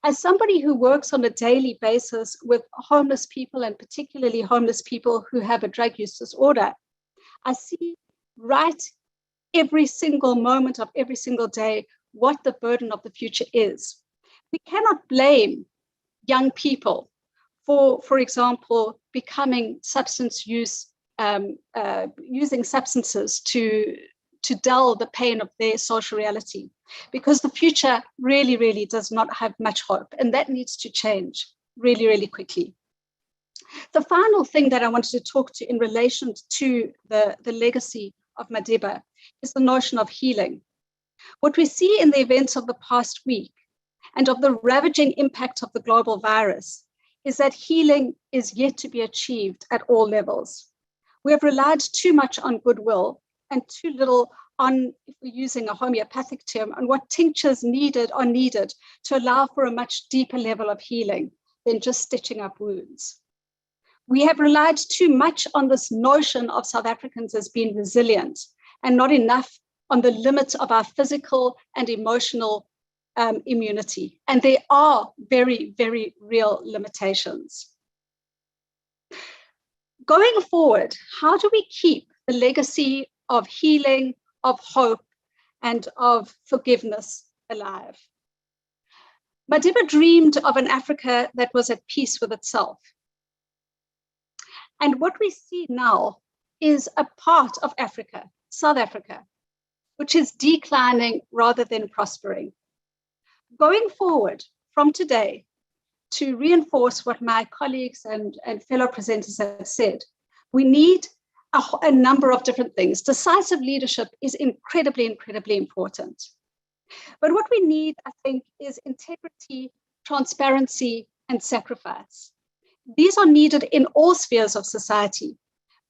As somebody who works on a daily basis with homeless people, and particularly homeless people who have a drug use disorder, I see right every single moment of every single day what the burden of the future is. We cannot blame young people for example, becoming substance use, using substances to dull the pain of their social reality, because the future really, really does not have much hope, and that needs to change really, really quickly. The final thing that I wanted to talk to in relation to the legacy of Madiba is the notion of healing. What we see in the events of the past week and of the ravaging impact of the global virus is that healing is yet to be achieved at all levels. We have relied too much on goodwill and too little on, if we're using a homeopathic term, on what tinctures are needed to allow for a much deeper level of healing than just stitching up wounds. We have relied too much on this notion of South Africans as being resilient and not enough on the limits of our physical and emotional immunity. And there are very, very real limitations. Going forward, how do we keep the legacy of healing, of hope, and of forgiveness alive? Madiba dreamed of an Africa that was at peace with itself. And what we see now is a part of Africa, South Africa, which is declining rather than prospering. Going forward from today, to reinforce what my colleagues and fellow presenters have said, we need a number of different things. Decisive leadership is incredibly, incredibly important. But what we need, I think, is integrity, transparency, and sacrifice. These are needed in all spheres of society,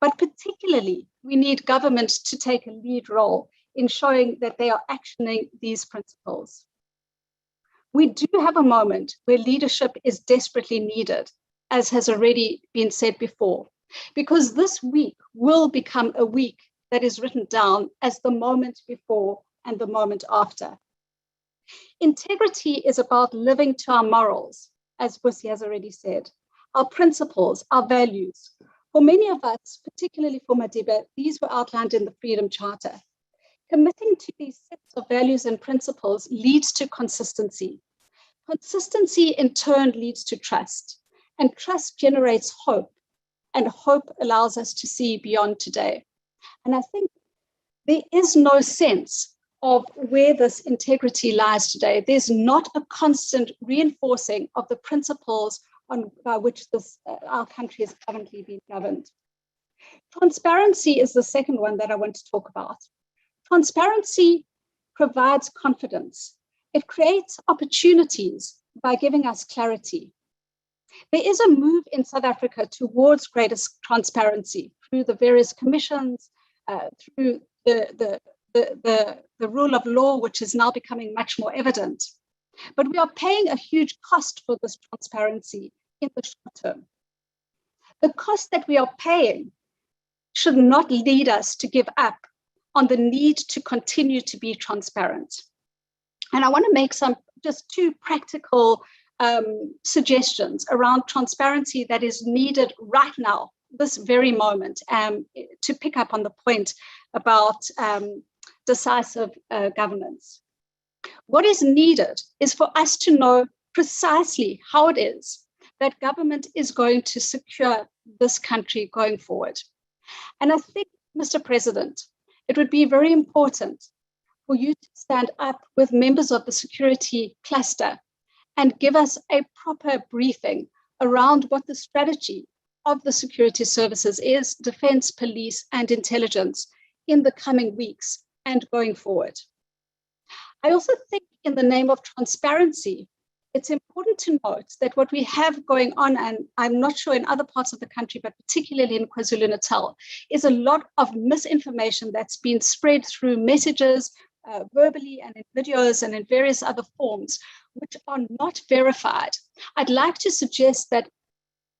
but particularly we need government to take a lead role in showing that they are actioning these principles. We do have a moment where leadership is desperately needed, as has already been said before, because this week will become a week that is written down as the moment before and the moment after. Integrity is about living to our morals, as Busi has already said, our principles, our values. For many of us, particularly for Madiba, these were outlined in the Freedom Charter. Committing to these sets of values and principles leads to consistency. Consistency in turn leads to trust, and trust generates hope, and hope allows us to see beyond today. And I think there is no sense of where this integrity lies today. There's not a constant reinforcing of the principles by which our country is currently being governed. Transparency is the second one that I want to talk about. Transparency provides confidence. It creates opportunities by giving us clarity. There is a move in South Africa towards greater transparency through the various commissions, through the rule of law, which is now becoming much more evident. But we are paying a huge cost for this transparency in the short term. The cost that we are paying should not lead us to give up on the need to continue to be transparent. And I want to make just two practical suggestions around transparency that is needed right now, this very moment, to pick up on the point about decisive governance. What is needed is for us to know precisely how it is that government is going to secure this country going forward. And I think, Mr. President, it would be very important for you to stand up with members of the security cluster and give us a proper briefing around what the strategy of the security services is, defense, police, and intelligence in the coming weeks and going forward. I also think in the name of transparency, it's important to note that what we have going on, and I'm not sure in other parts of the country, but particularly in KwaZulu-Natal, is a lot of misinformation that's been spread through messages, verbally and in videos and in various other forms, which are not verified. I'd like to suggest that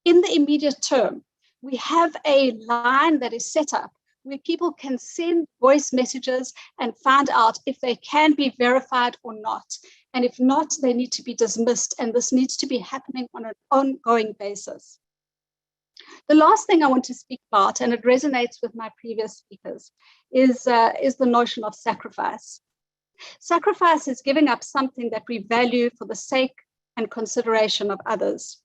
in the immediate term, we have a line that is set up where people can send voice messages and find out if they can be verified or not. And if not, they need to be dismissed. And this needs to be happening on an ongoing basis. The last thing I want to speak about, and it resonates with my previous speakers, is the notion of sacrifice. Sacrifice is giving up something that we value for the sake and consideration of others.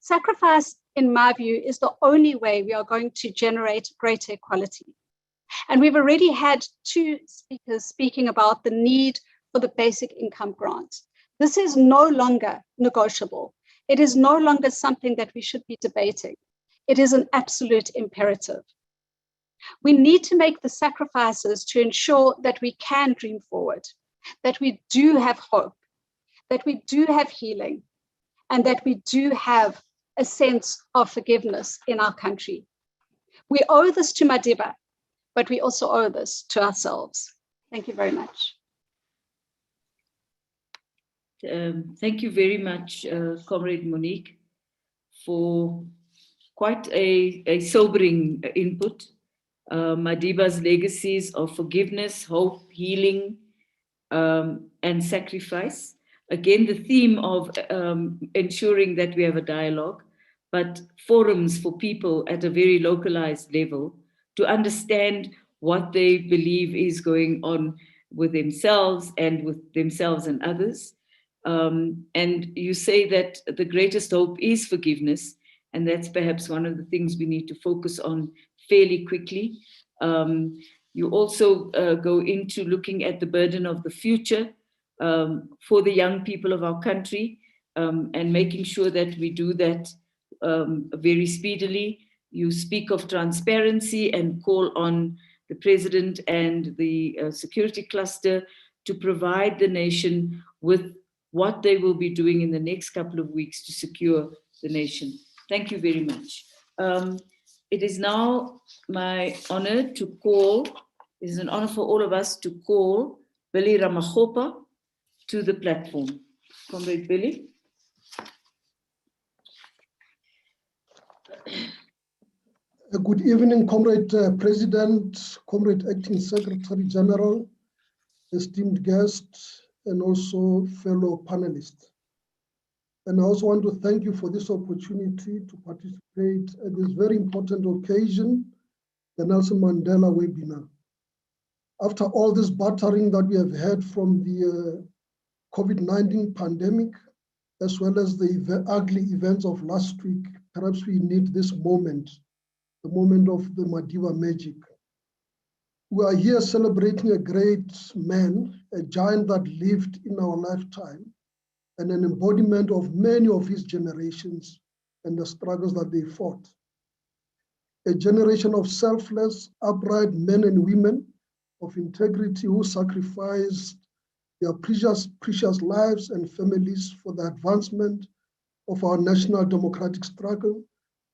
Sacrifice, in my view, is the only way we are going to generate greater equality. And we've already had two speakers speaking about the need for the basic income grant. This is no longer negotiable. It is no longer something that we should be debating. It is an absolute imperative. We need to make the sacrifices to ensure that we can dream forward, that we do have hope, that we do have healing, and that we do have a sense of forgiveness in our country. We owe this to Madiba, but we also owe this to ourselves. Thank you very much. Thank you very much, Comrade Monique, for quite a sobering input. Madiba's legacies of forgiveness, hope, healing, and sacrifice. Again, the theme of ensuring that we have a dialogue, but forums for people at a very localized level to understand what they believe is going on with themselves and others. And you say that the greatest hope is forgiveness, And that's perhaps one of the things we need to focus on fairly quickly. You also go into looking at the burden of the future for the young people of our country, and making sure that we do that very speedily. You speak of transparency and call on the president and the security cluster to provide the nation with what they will be doing in the next couple of weeks to secure the nation. Thank you very much. It is now my honor to call, it is an honor for all of us to call Billy Ramaphosa to the platform. Comrade Billy. Good evening, Comrade President, Comrade Acting Secretary General, esteemed guests, and also fellow panelists. And I also want to thank you for this opportunity to participate at this very important occasion, the Nelson Mandela webinar. After all this battering that we have had from the COVID-19 pandemic, as well as the ugly events of last week, perhaps we need this moment, the moment of the Madiba magic. We are here celebrating a great man, a giant that lived in our lifetime, and an embodiment of many of his generations and the struggles that they fought. A generation of selfless, upright men and women of integrity who sacrificed their precious lives and families for the advancement of our national democratic struggle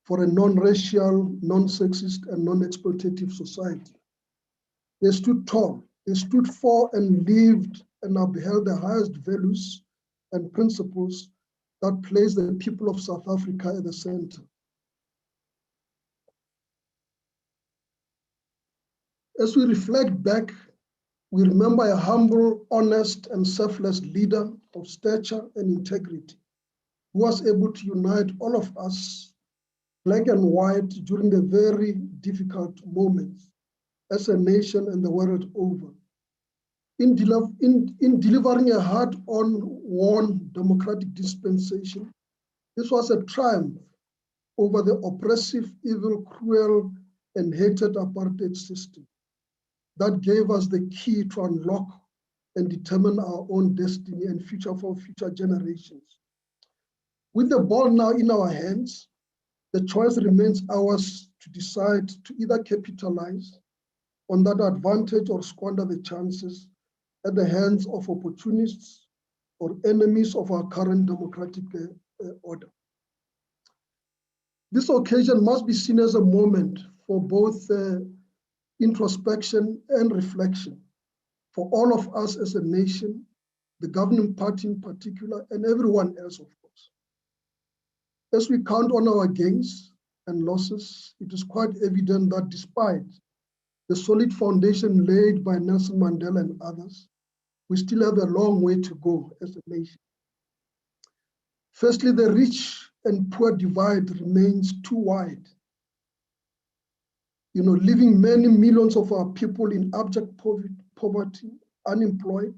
for a non-racial, non-sexist, and non-exploitative society. They stood tall, they stood for and lived and upheld the highest values and principles that place the people of South Africa at the center. As we reflect back, we remember a humble, honest, and selfless leader of stature and integrity who was able to unite all of us, black and white, during the very difficult moments as a nation and the world over. In delivering a hard-won democratic dispensation, this was a triumph over the oppressive, evil, cruel, and hated apartheid system that gave us the key to unlock and determine our own destiny and future for future generations. With the ball now in our hands, the choice remains ours to decide to either capitalize on that advantage or squander the chances at the hands of opportunists or enemies of our current democratic order. This occasion must be seen as a moment for both introspection and reflection for all of us as a nation, the governing party in particular, and everyone else, of course. As we count on our gains and losses, it is quite evident that despite the solid foundation laid by Nelson Mandela and others, we still have a long way to go as a nation. Firstly, the rich and poor divide remains too wide. Leaving many millions of our people in abject poverty, unemployed.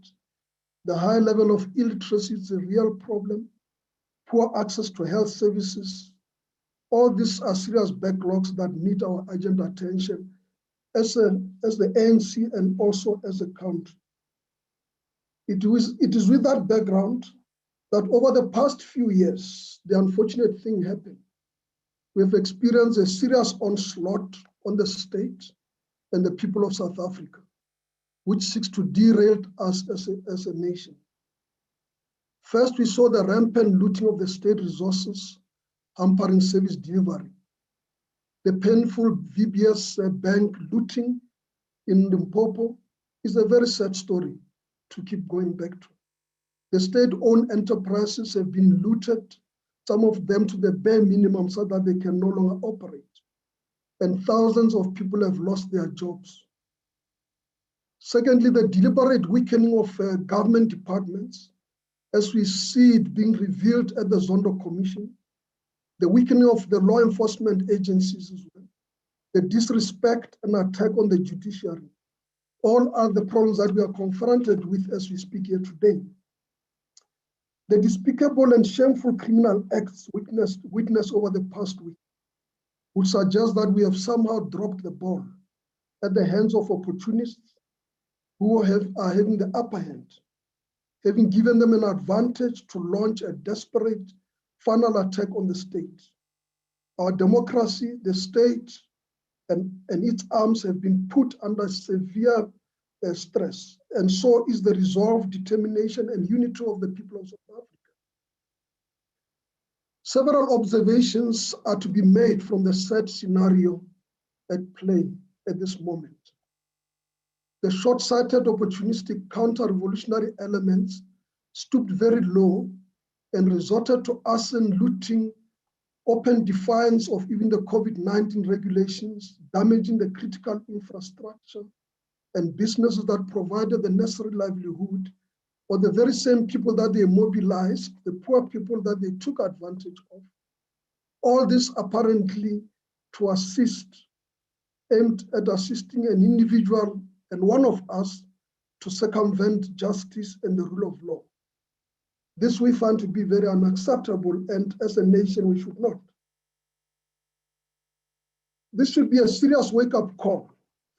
The high level of illiteracy is a real problem. Poor access to health services. All these are serious backlogs that need our urgent attention as the ANC and also as a country. It is with that background that over the past few years, the unfortunate thing happened. We've experienced a serious onslaught on the state and the people of South Africa, which seeks to derail us as a nation. First, we saw the rampant looting of the state resources, hampering service delivery. The painful VBS bank looting in Limpopo is a very sad story to keep going back to. The state-owned enterprises have been looted, some of them to the bare minimum so that they can no longer operate. And thousands of people have lost their jobs. Secondly, the deliberate weakening of government departments, as we see it being revealed at the Zondo Commission, the weakening of the law enforcement agencies as well, the disrespect and attack on the judiciary, all are the problems that we are confronted with as we speak here today. The despicable and shameful criminal acts witnessed over the past week would suggest that we have somehow dropped the ball at the hands of opportunists who are having the upper hand, having given them an advantage to launch a desperate final attack on the state. Our democracy, the state, and its arms have been put under severe stress, and so is the resolve, determination, and unity of the people of South Africa. Several observations are to be made from the sad scenario at play at this moment. The short-sighted, opportunistic, counter-revolutionary elements stooped very low and resorted to arson, looting, open defiance of even the COVID-19 regulations, damaging the critical infrastructure and businesses that provided the necessary livelihood, or the very same people that they mobilized, the poor people that they took advantage of. All this apparently to assist, aimed at assisting an individual and one of us to circumvent justice and the rule of law. This we find to be very unacceptable, and as a nation, we should not. This should be a serious wake-up call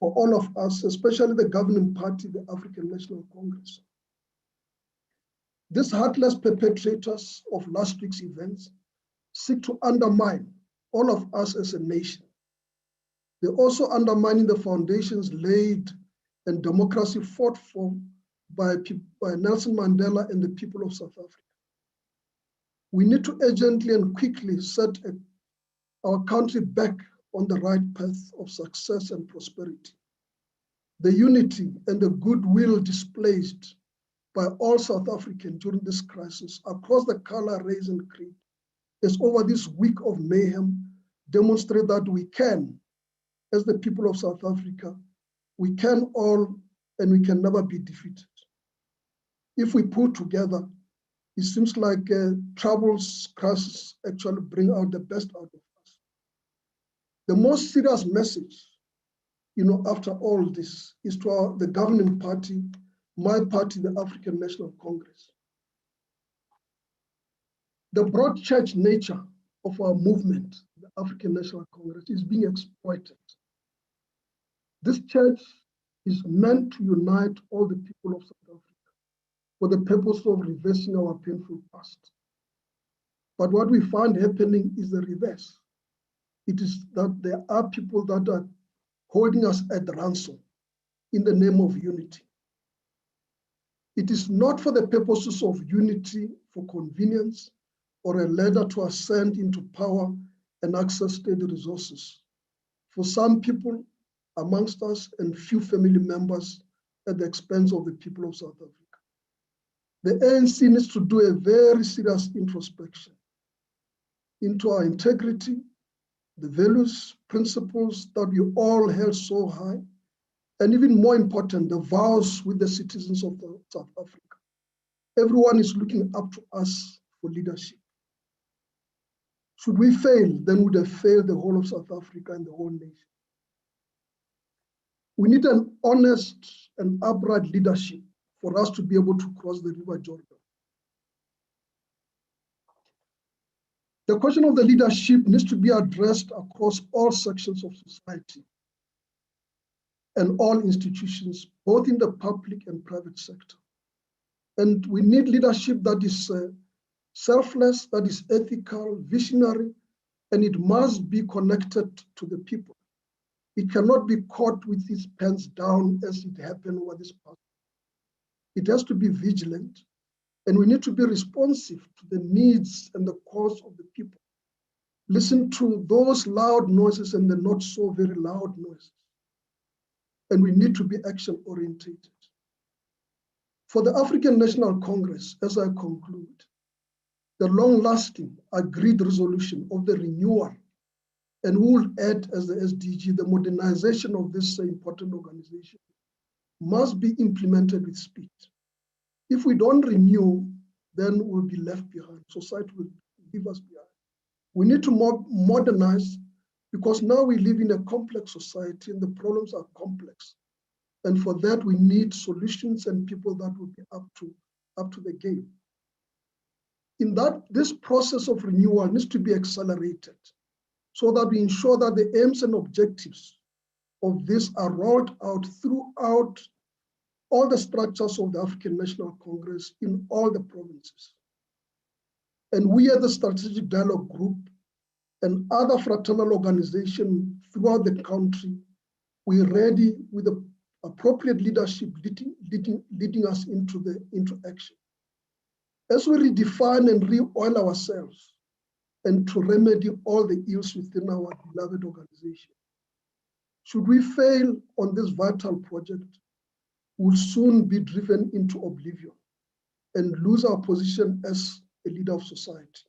for all of us, especially the governing party, the African National Congress. These heartless perpetrators of last week's events seek to undermine all of us as a nation. They're also undermining the foundations laid and democracy fought for by Nelson Mandela and the people of South Africa. We need to urgently and quickly set our country back on the right path of success and prosperity. The unity and the goodwill displayed by all South Africans during this crisis across the color, race, and creed is over this week of mayhem demonstrate that we can, as the people of South Africa, we can all and we can never be defeated. If we pull together, it seems like troubles, crises actually bring out the best out of us. The most serious message, after all this, is to the governing party, my party, the African National Congress. The broad church nature of our movement, the African National Congress, is being exploited. This church is meant to unite all the people of South Africa for the purpose of reversing our painful past. But what we find happening is the reverse. It is that there are people that are holding us at ransom in the name of unity. It is not for the purposes of unity for convenience or a ladder to ascend into power and access state resources. For some people amongst us and few family members at the expense of the people of South Africa. The ANC needs to do a very serious introspection into our integrity, the values, principles that we all held so high, and even more important, the vows with the citizens of South Africa. Everyone is looking up to us for leadership. Should we fail, then we would have failed the whole of South Africa and the whole nation. We need an honest and upright leadership for us to be able to cross the River Jordan. The question of the leadership needs to be addressed across all sections of society and all institutions, both in the public and private sector. And we need leadership that is selfless, that is ethical, visionary, and it must be connected to the people. It cannot be caught with its pants down as it happened over this past. It has to be vigilant, and we need to be responsive to the needs and the cause of the people. Listen to those loud noises and the not so very loud noises. And we need to be action-oriented. For the African National Congress, as I conclude, the long-lasting agreed resolution of the renewal, and we will add as the SDG, the modernization of this important organization, must be implemented with speed. If we don't renew, then we'll be left behind. Society will leave us behind. We need to modernize because now we live in a complex society and the problems are complex. And for that, we need solutions and people that will be up to the game. in that this process of renewal needs to be accelerated so that we ensure that the aims and objectives of this are rolled out throughout all the structures of the African National Congress in all the provinces. And we at the Strategic Dialogue Group and other fraternal organizations throughout the country, we're ready with the appropriate leadership leading us into action. As we redefine and re-oil ourselves and to remedy all the ills within our beloved organization. Should we fail on this vital project, we'll soon be driven into oblivion and lose our position as a leader of society,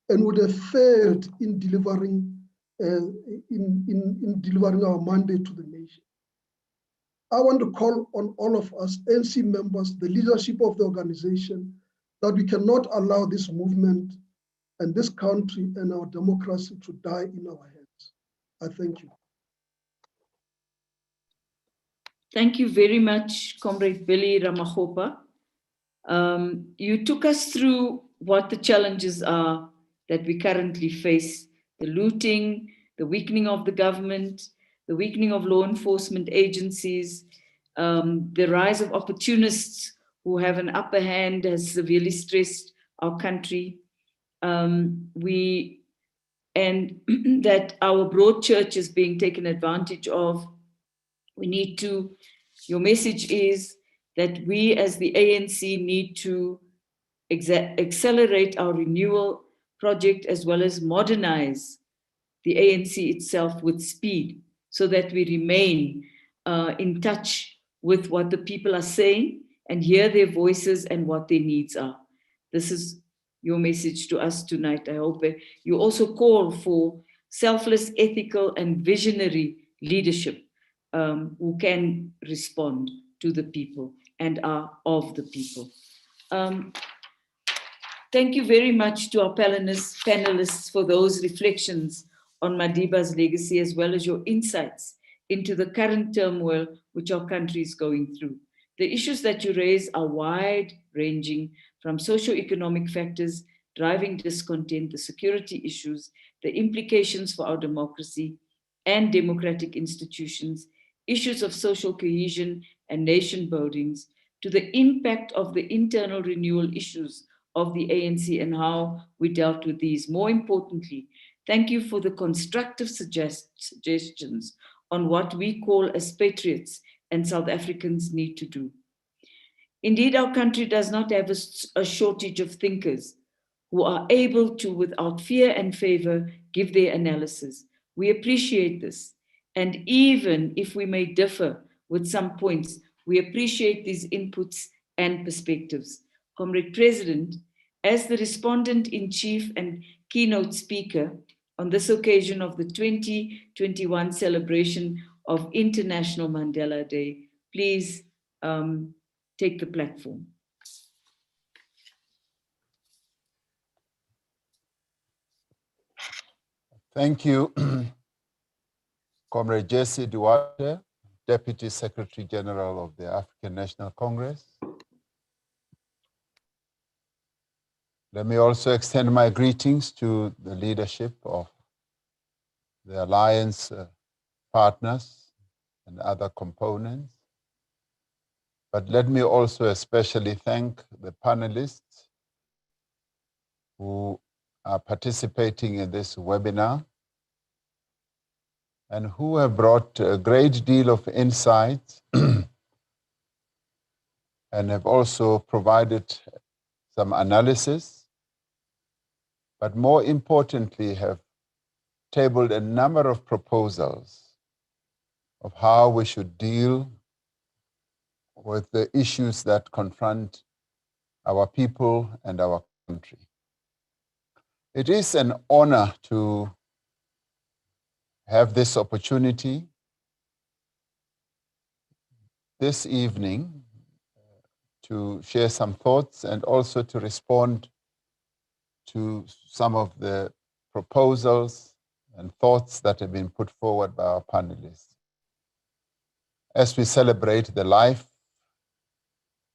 and would have failed in delivering our mandate to the nation. I want to call on all of us, NC members, the leadership of the organization, that we cannot allow this movement and this country and our democracy to die in our hands. I thank you. Thank you very much, Comrade Billy Ramaphosa. You took us through what the challenges are that we currently face: the looting, the weakening of the government, the weakening of law enforcement agencies, the rise of opportunists who have an upper hand has severely stressed our country. And that our broad church is being taken advantage of. We need to, your message is that we as the ANC need to accelerate our renewal project as well as modernize the ANC itself with speed so that we remain in touch with what the people are saying and hear their voices and what their needs are. This is your message to us tonight. I hope you also call for selfless, ethical, and visionary leadership who can respond to the people and are of the people. Thank you very much to our panelists for those reflections on Madiba's legacy, as well as your insights into the current turmoil which our country is going through. The issues that you raise are wide-ranging, from socio-economic factors driving discontent, the security issues, the implications for our democracy and democratic institutions, issues of social cohesion and nation buildings, to the impact of the internal renewal issues of the ANC and how we dealt with these. More importantly, thank you for the constructive suggestions on what we call as patriots and South Africans need to do. Indeed, our country does not have a shortage of thinkers who are able to, without fear and favor, give their analysis. We appreciate this. And even if we may differ with some points, we appreciate these inputs and perspectives. Comrade President, as the respondent in chief and keynote speaker on this occasion of the 2021 celebration of International Mandela Day, please take the platform. Thank you, Comrade Jesse Duarte, Deputy Secretary General of the African National Congress. Let me also extend my greetings to the leadership of the Alliance partners and other components. But let me also especially thank the panelists who are participating in this webinar and who have brought a great deal of insight and have also provided some analysis, but more importantly have tabled a number of proposals of how we should deal with the issues that confront our people and our country. It is an honor to have this opportunity this evening to share some thoughts and also to respond to some of the proposals and thoughts that have been put forward by our panelists. As we celebrate the life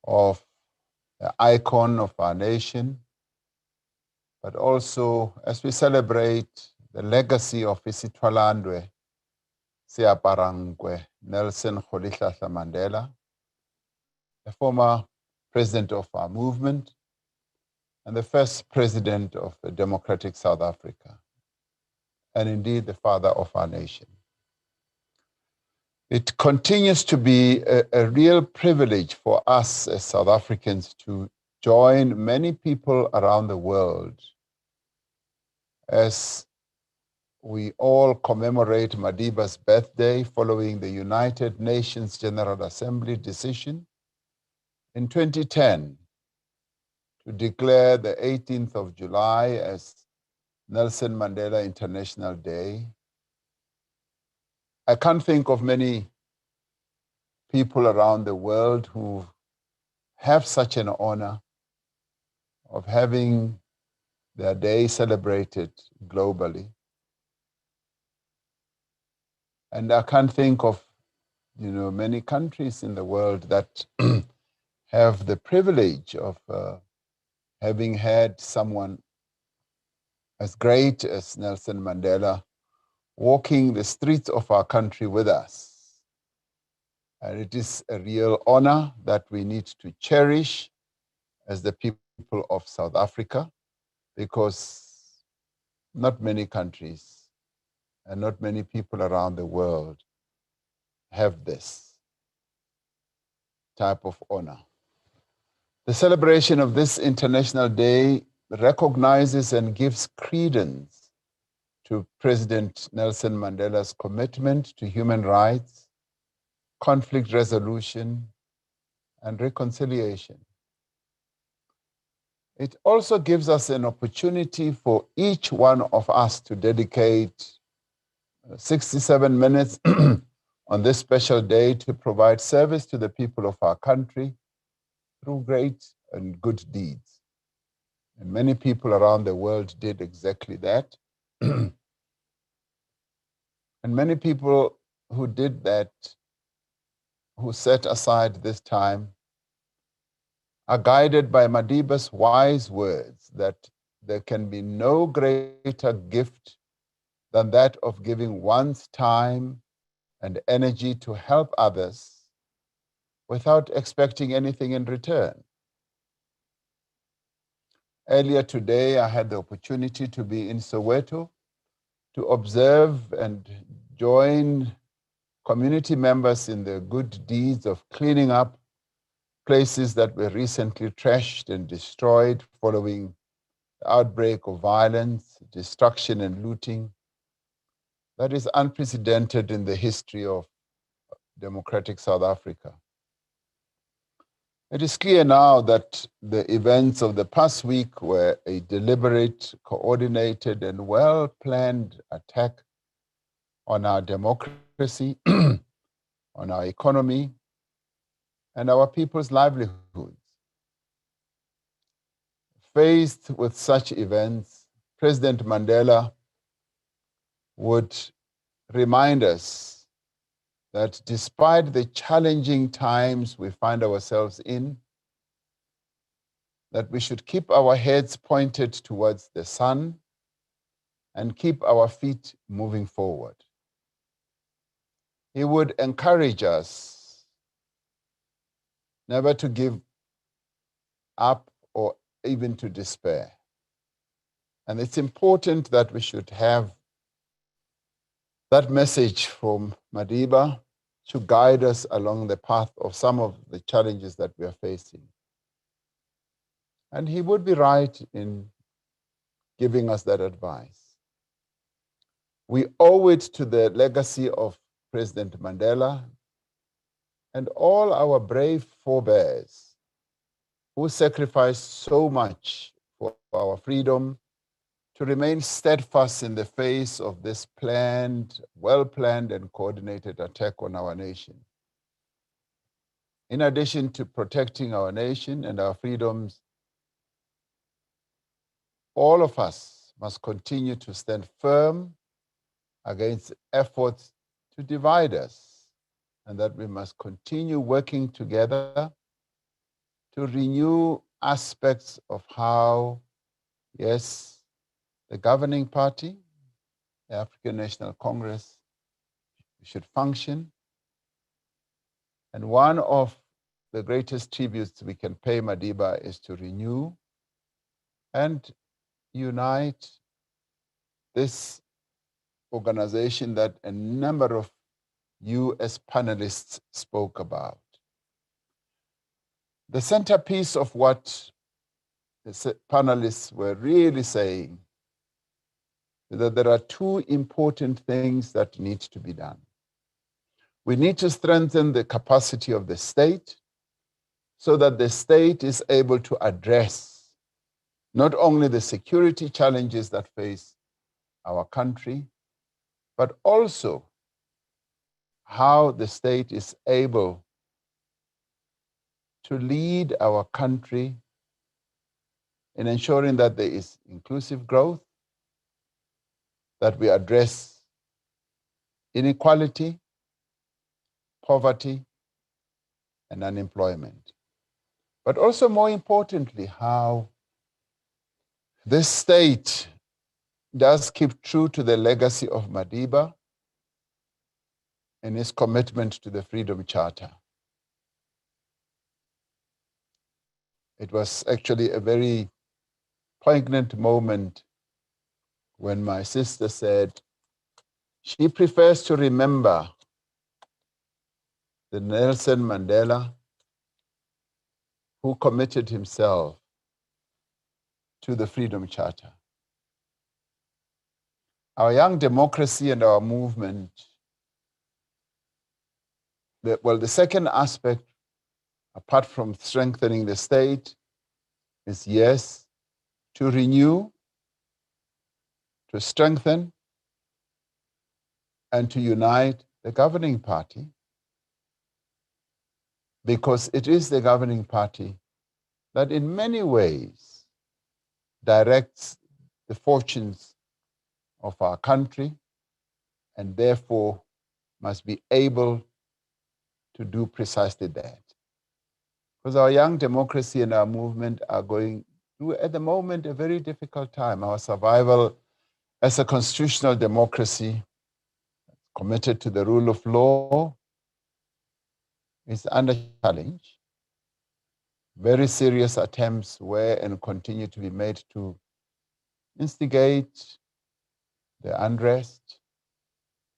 of the icon of our nation, but also as we celebrate the legacy of Isitwalandwe Siaparangwe Nelson Mandela, the former president of our movement and the first president of the democratic South Africa, and indeed the father of our nation. It continues to be a real privilege for us as South Africans to join many people around the world as we all commemorate Madiba's birthday following the United Nations General Assembly decision in 2010 to declare the 18th of July as Nelson Mandela International Day. I can't think of many people around the world who have such an honor of having their day celebrated globally. And I can't think of, many countries in the world that have the privilege of having had someone as great as Nelson Mandela walking the streets of our country with us. And it is a real honor that we need to cherish as the people of South Africa, because not many countries and not many people around the world have this type of honor. The celebration of this International Day recognizes and gives credence to President Nelson Mandela's commitment to human rights, conflict resolution, and reconciliation. It also gives us an opportunity for each one of us to dedicate 67 minutes on this special day to provide service to the people of our country through great and good deeds. And many people around the world did exactly that. And many people who did that, who set aside this time, are guided by Madiba's wise words that there can be no greater gift than that of giving one's time and energy to help others without expecting anything in return. Earlier today, I had the opportunity to be in Soweto to observe and join community members in the good deeds of cleaning up places that were recently trashed and destroyed following the outbreak of violence, destruction, and looting that is unprecedented in the history of democratic South Africa. It is clear now that the events of the past week were a deliberate, coordinated, and well-planned attack on our democracy, on our economy, and our people's livelihoods. Faced with such events, President Mandela would remind us that despite the challenging times we find ourselves in, that we should keep our heads pointed towards the sun and keep our feet moving forward. He would encourage us never to give up or even to despair. And it's important that we should have that message from Madiba to guide us along the path of some of the challenges that we are facing. And he would be right in giving us that advice. We owe it to the legacy of President Mandela and all our brave forebears who sacrificed so much for our freedom to remain steadfast in the face of this well-planned and coordinated attack on our nation. In addition to protecting our nation and our freedoms, all of us must continue to stand firm against efforts to divide us, and that we must continue working together to renew aspects of how Yes, the governing party, the African National Congress, should function. And one of the greatest tributes we can pay Madiba is to renew and unite this organization that a number of you as panelists spoke about. The centerpiece of what the panelists were really saying is that there are two important things that need to be done. We need to strengthen the capacity of the state so that the state is able to address not only the security challenges that face our country, but also how the state is able to lead our country in ensuring that there is inclusive growth, that we address inequality, poverty, and unemployment. But also, more importantly, how this state does keep true to the legacy of Madiba and his commitment to the Freedom Charter. It was actually a very poignant moment when my sister said she prefers to remember the Nelson Mandela who committed himself to the Freedom Charter. Our young democracy and our movement, the second aspect, apart from strengthening the state, is yes, to renew, to strengthen, and to unite the governing party, because it is the governing party that in many ways directs the fortunes of our country and therefore must be able to do precisely that. Because our young democracy and our movement are going through, at the moment, a very difficult time. Our survival as a constitutional democracy committed to the rule of law is under challenge. Very serious attempts were and continue to be made to instigate the unrest,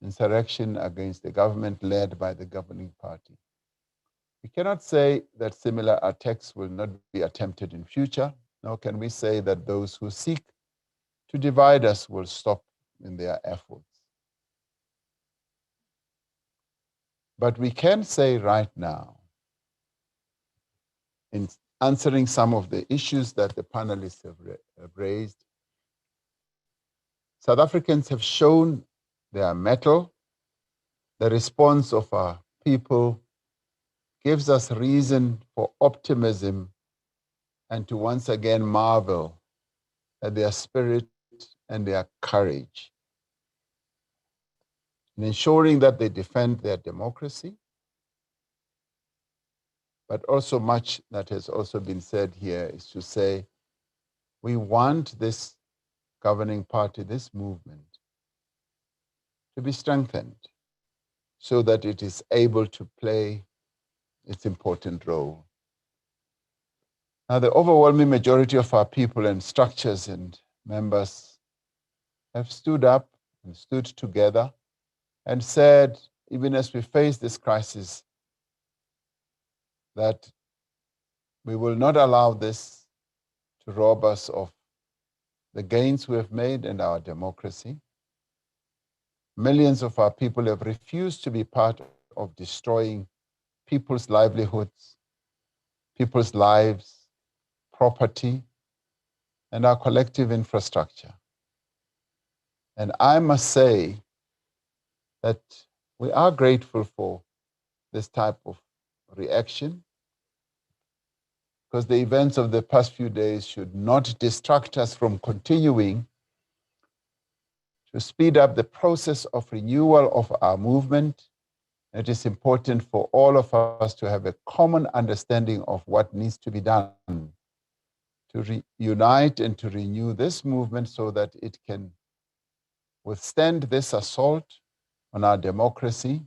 insurrection against the government led by the governing party. We cannot say that similar attacks will not be attempted in future, nor can we say that those who seek to divide us will stop in their efforts. But we can say right now, in answering some of the issues that the panelists have raised, South Africans have shown their mettle. The response of our people gives us reason for optimism and to once again marvel at their spirit and their courage in ensuring that they defend their democracy, but also much that has also been said here is to say, we want this governing party, this movement, to be strengthened so that it is able to play its important role. Now, the overwhelming majority of our people and structures and members have stood up and stood together and said, even as we face this crisis, that we will not allow this to rob us of the gains we have made in our democracy. Millions of our people have refused to be part of destroying people's livelihoods, people's lives, property, and our collective infrastructure. And I must say that we are grateful for this type of reaction, because the events of the past few days should not distract us from continuing to speed up the process of renewal of our movement. It is important for all of us to have a common understanding of what needs to be done to reunite and to renew this movement so that it can withstand this assault on our democracy,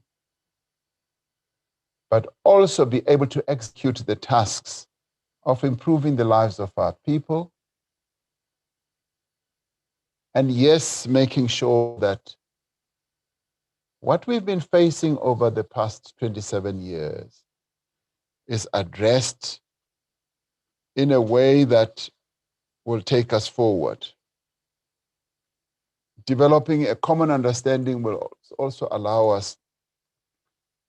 but also be able to execute the tasks of improving the lives of our people. And yes, making sure that what we've been facing over the past 27 years is addressed in a way that will take us forward. Developing a common understanding will also allow us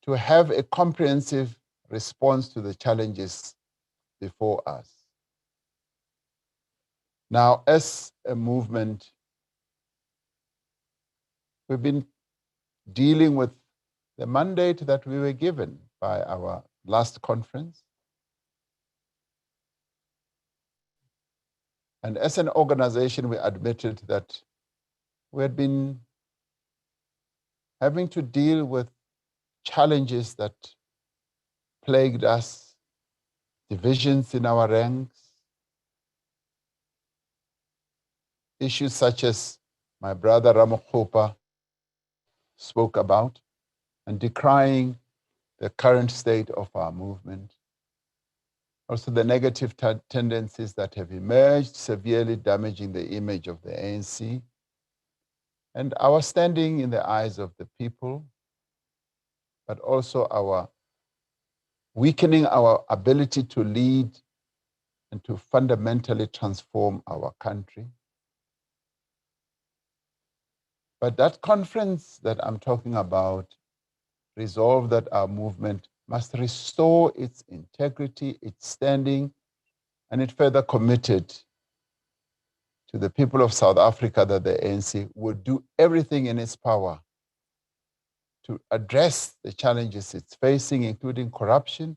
to have a comprehensive response to the challenges before us. Now, as a movement, we've been dealing with the mandate that we were given by our last conference. And as an organization, we admitted that we had been having to deal with challenges that plagued us, divisions in our ranks, issues such as my brother Ramaphosa spoke about, and decrying the current state of our movement. Also the negative tendencies that have emerged, severely damaging the image of the ANC, and our standing in the eyes of the people, but also our weakening our ability to lead and to fundamentally transform our country. But that conference that I'm talking about resolved that our movement must restore its integrity, its standing, and it further committed to the people of South Africa that the ANC would do everything in its power to address the challenges it's facing, including corruption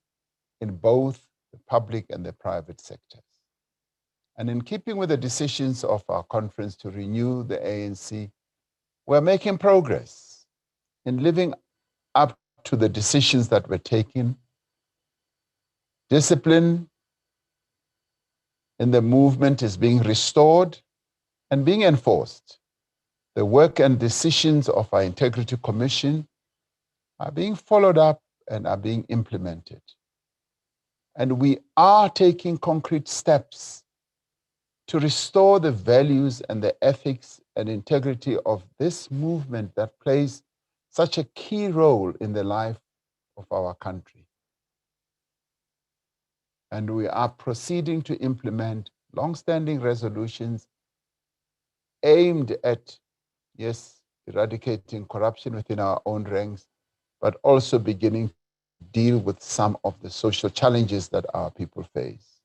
in both the public and the private sectors. And in keeping with the decisions of our conference to renew the ANC, we're making progress in living up to the decisions that were taken. Discipline in the movement is being restored and being enforced. The work and decisions of our Integrity Commission are being followed up and are being implemented. And we are taking concrete steps to restore the values and the ethics and integrity of this movement that plays such a key role in the life of our country. And we are proceeding to implement long-standing resolutions aimed at, yes, eradicating corruption within our own ranks, but also beginning to deal with some of the social challenges that our people face.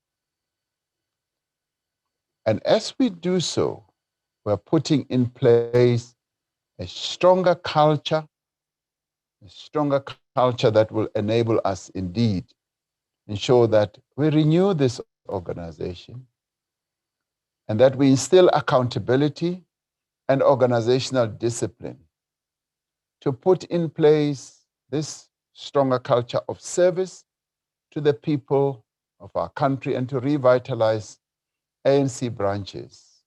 And as we do so, we're putting in place a stronger culture that will enable us indeed ensure that we renew this organization and that we instill accountability and organizational discipline to put in place this stronger culture of service to the people of our country and to revitalize ANC branches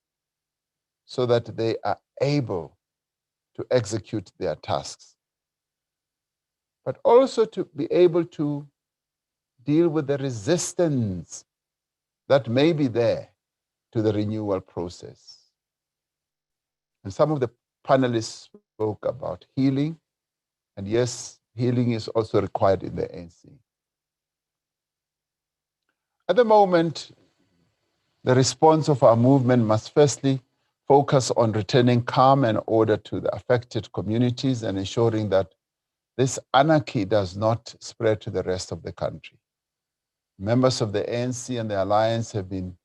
so that they are able to execute their tasks, but also to be able to deal with the resistance that may be there to the renewal process. And some of the panelists spoke about healing, and yes, healing is also required in the ANC. At the moment, the response of our movement must firstly focus on returning calm and order to the affected communities and ensuring that this anarchy does not spread to the rest of the country. Members of the ANC and the Alliance have been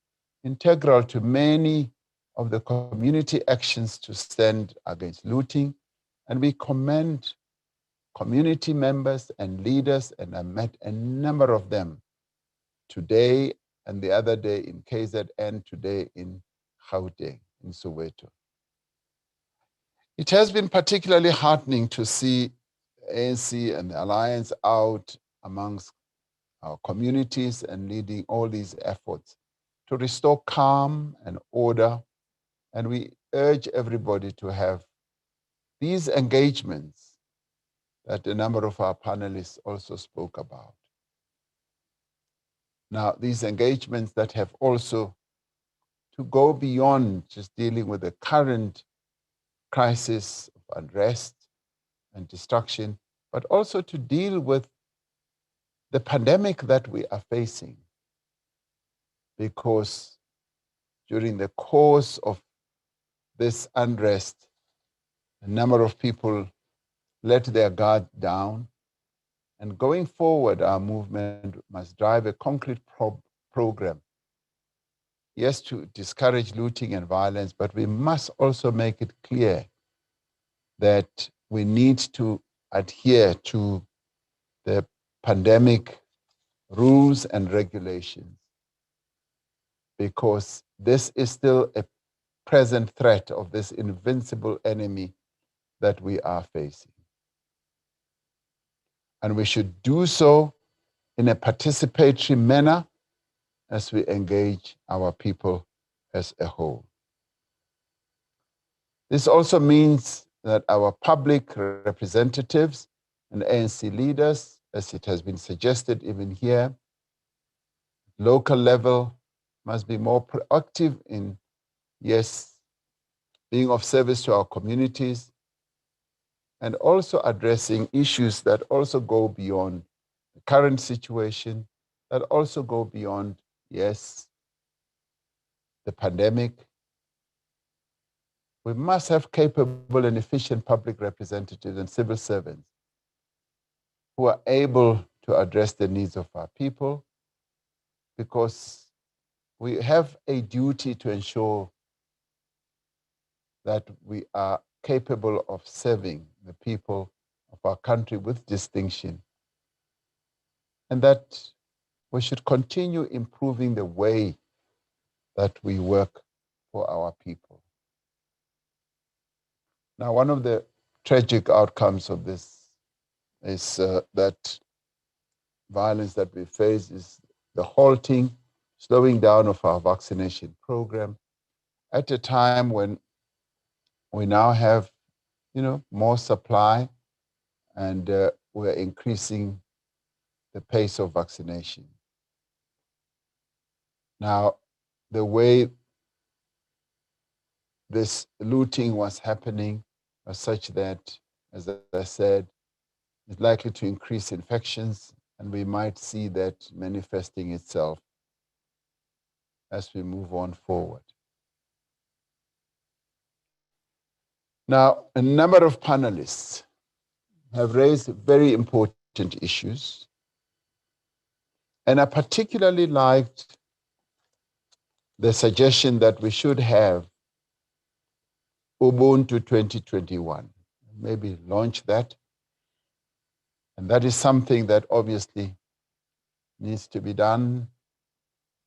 integral to many of the community actions to stand against looting, and we commend community members and leaders, and I met a number of them today and the other day in KZN, today in Gauteng, in Soweto. It has been particularly heartening to see ANC and the Alliance out amongst our communities and leading all these efforts to restore calm and order. And we urge everybody to have these engagements that a number of our panelists also spoke about. Now, these engagements that have also to go beyond just dealing with the current crisis of unrest and destruction, but also to deal with the pandemic that we are facing. Because during the course of this unrest, a number of people let their guard down. And going forward, our movement must drive a concrete program. Yes, to discourage looting and violence, but we must also make it clear that we need to adhere to the pandemic rules and regulations, because this is still a present threat of this invincible enemy that we are facing. And we should do so in a participatory manner as we engage our people as a whole. This also means that our public representatives and ANC leaders, as it has been suggested even here, local level, must be more proactive in, yes, being of service to our communities, and also addressing issues that also go beyond the current situation, that also go beyond, yes, the pandemic. We must have capable and efficient public representatives and civil servants who are able to address the needs of our people, because we have a duty to ensure that we are capable of serving the people of our country with distinction, and that we should continue improving the way that we work for our people. Now, one of the tragic outcomes of this is that violence that we face is the halting, slowing down of our vaccination program at a time when we now have, more supply, and we're increasing the pace of vaccination. Now, the way this looting was happening was such that, as I said, it's likely to increase infections, and we might see that manifesting itself as we move on forward. Now, a number of panelists have raised very important issues, and I particularly liked the suggestion that we should have Ubuntu 2021, maybe launch that. And that is something that obviously needs to be done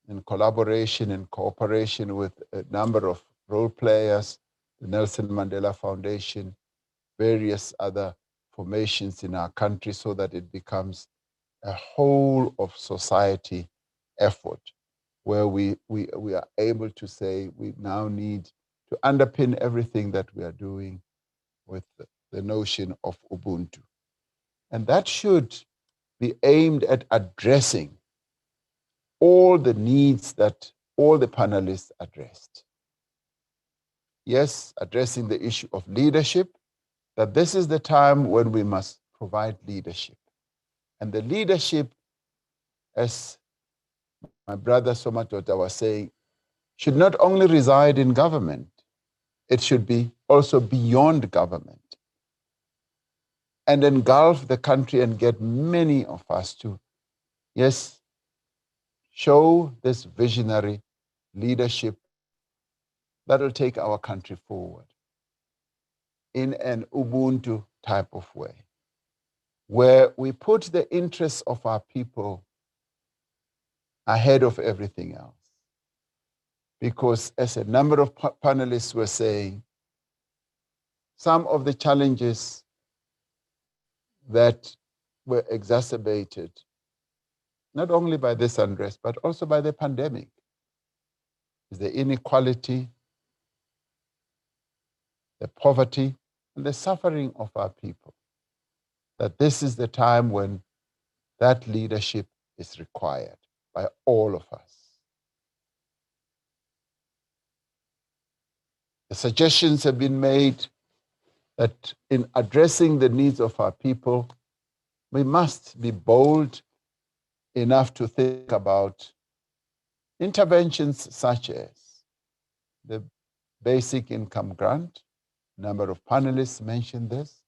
in collaboration and cooperation with a number of role players, the Nelson Mandela Foundation, various other formations in our country, so that it becomes a whole of society effort where we are able to say we now need to underpin everything that we are doing with the notion of Ubuntu. And that should be aimed at addressing all the needs that all the panelists addressed. Yes, addressing the issue of leadership, that this is the time when we must provide leadership. And the leadership, as my brother Somatota was saying, should not only reside in government, it should be also beyond government and engulf the country and get many of us to, yes, show this visionary leadership that will take our country forward in an Ubuntu type of way, where we put the interests of our people ahead of everything else. Because as a number of panelists were saying, some of the challenges that were exacerbated not only by this unrest, but also by the pandemic, is the inequality, the poverty, and the suffering of our people. That this is the time when that leadership is required by all of us. The suggestions have been made that in addressing the needs of our people, we must be bold enough to think about interventions such as the basic income grant. A number of panelists mentioned this.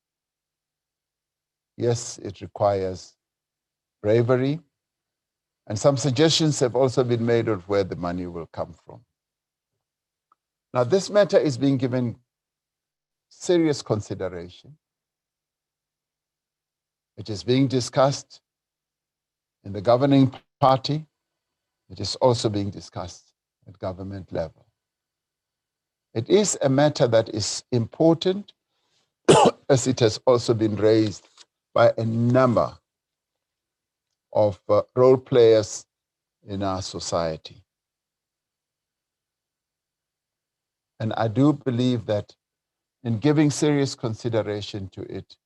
Yes, it requires bravery, and some suggestions have also been made of where the money will come from. Now, this matter is being given serious consideration. It is being discussed in the governing party. It is also being discussed at government level. It is a matter that is important, as it has also been raised by a number of role players in our society. And I do believe that in giving serious consideration to it,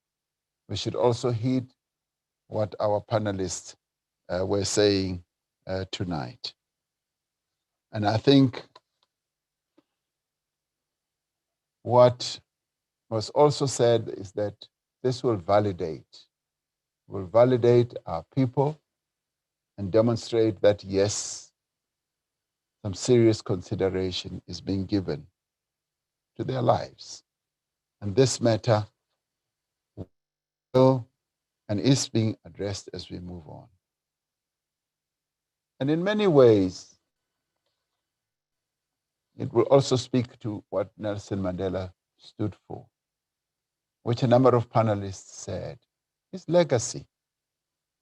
we should also heed what our panelists were saying tonight. And I think what was also said is that this will validate our people and demonstrate that, yes, some serious consideration is being given to their lives. And this matter will and is being addressed as we move on. And in many ways, it will also speak to what Nelson Mandela stood for, which a number of panelists said. His legacy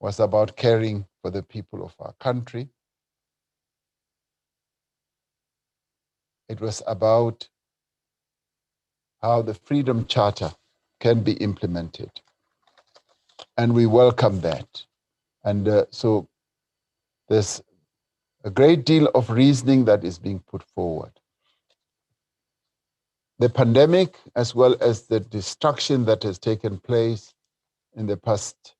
was about caring for the people of our country. It was about how the Freedom Charter can be implemented. And we welcome that. And so there's a great deal of reasoning that is being put forward. The pandemic, as well as the destruction that has taken place in the past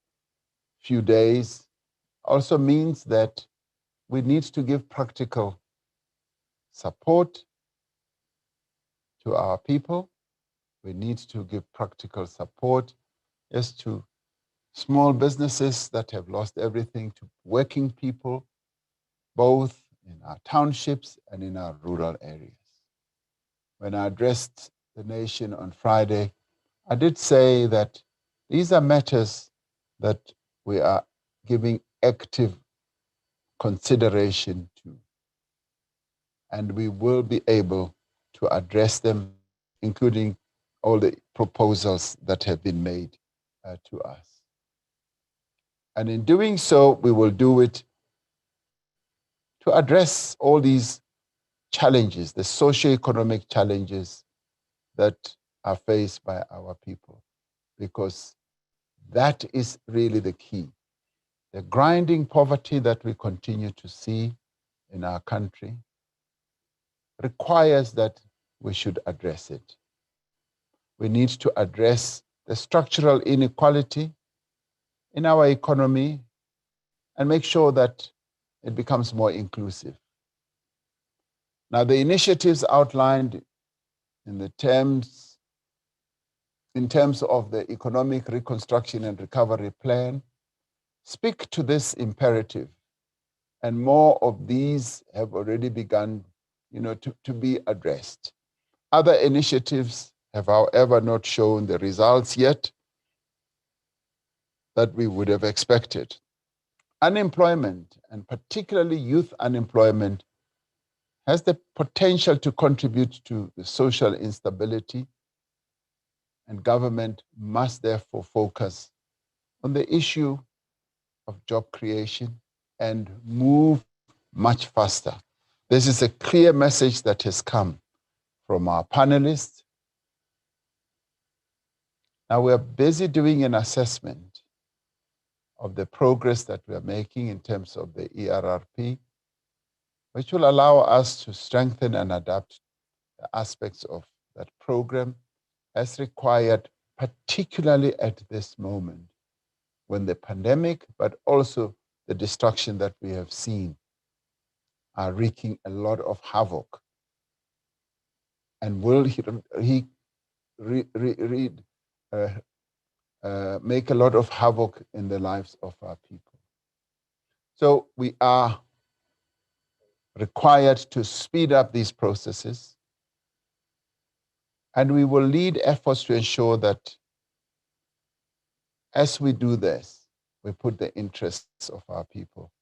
few days, also means that we need to give practical support to our people. We need to give practical support as to small businesses that have lost everything, to working people, both in our townships and in our rural areas. When I addressed the nation on Friday, I did say that these are matters that we are giving active consideration to, and we will be able to address them, including all the proposals that have been made to us. And in doing so, we will do it to address all these challenges, the socio-economic challenges that are faced by our people, because that is really the key. The grinding poverty that we continue to see in our country requires that we should address it. We need to address the structural inequality in our economy and make sure that it becomes more inclusive. Now, the initiatives outlined in terms of the Economic Reconstruction and Recovery Plan speak to this imperative, and more of these have already begun, to be addressed. Other initiatives have, however, not shown the results yet that we would have expected. Unemployment, and particularly youth unemployment, has the potential to contribute to the social instability, and government must therefore focus on the issue of job creation and move much faster. This is a clear message that has come from our panelists. Now we are busy doing an assessment of the progress that we are making in terms of the ERRP. which will allow us to strengthen and adapt the aspects of that program as required, particularly at this moment when the pandemic, but also the destruction that we have seen are wreaking a lot of havoc and will make a lot of havoc in the lives of our people. So we are required to speed up these processes, and we will lead efforts to ensure that as we do this, we put the interests of our people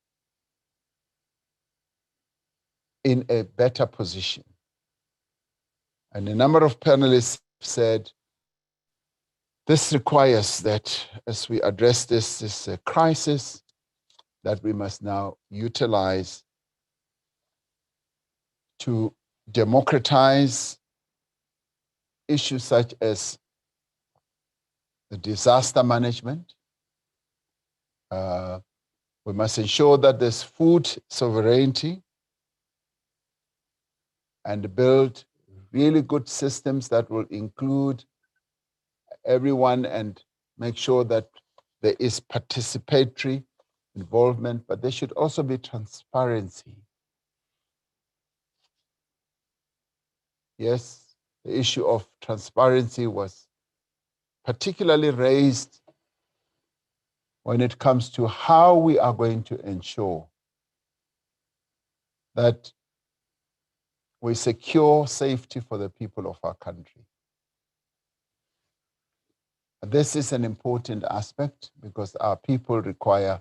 in a better position. And a number of panelists said, this requires that as we address this crisis, that we must now utilize to democratize issues such as the disaster management. We must ensure that there's food sovereignty and build really good systems that will include everyone and make sure that there is participatory involvement, but there should also be transparency. Yes, the issue of transparency was particularly raised when it comes to how we are going to ensure that we secure safety for the people of our country. This is an important aspect because our people require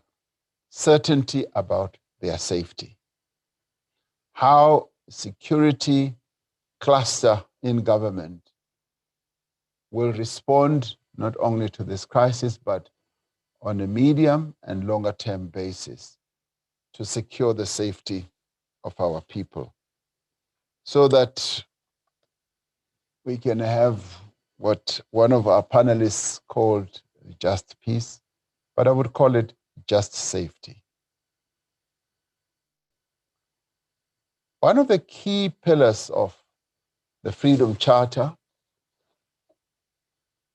certainty about their safety. How security cluster in government will respond not only to this crisis, but on a medium and longer term basis to secure the safety of our people so that we can have what one of our panelists called just peace, but I would call it just safety. One of the key pillars of the Freedom Charter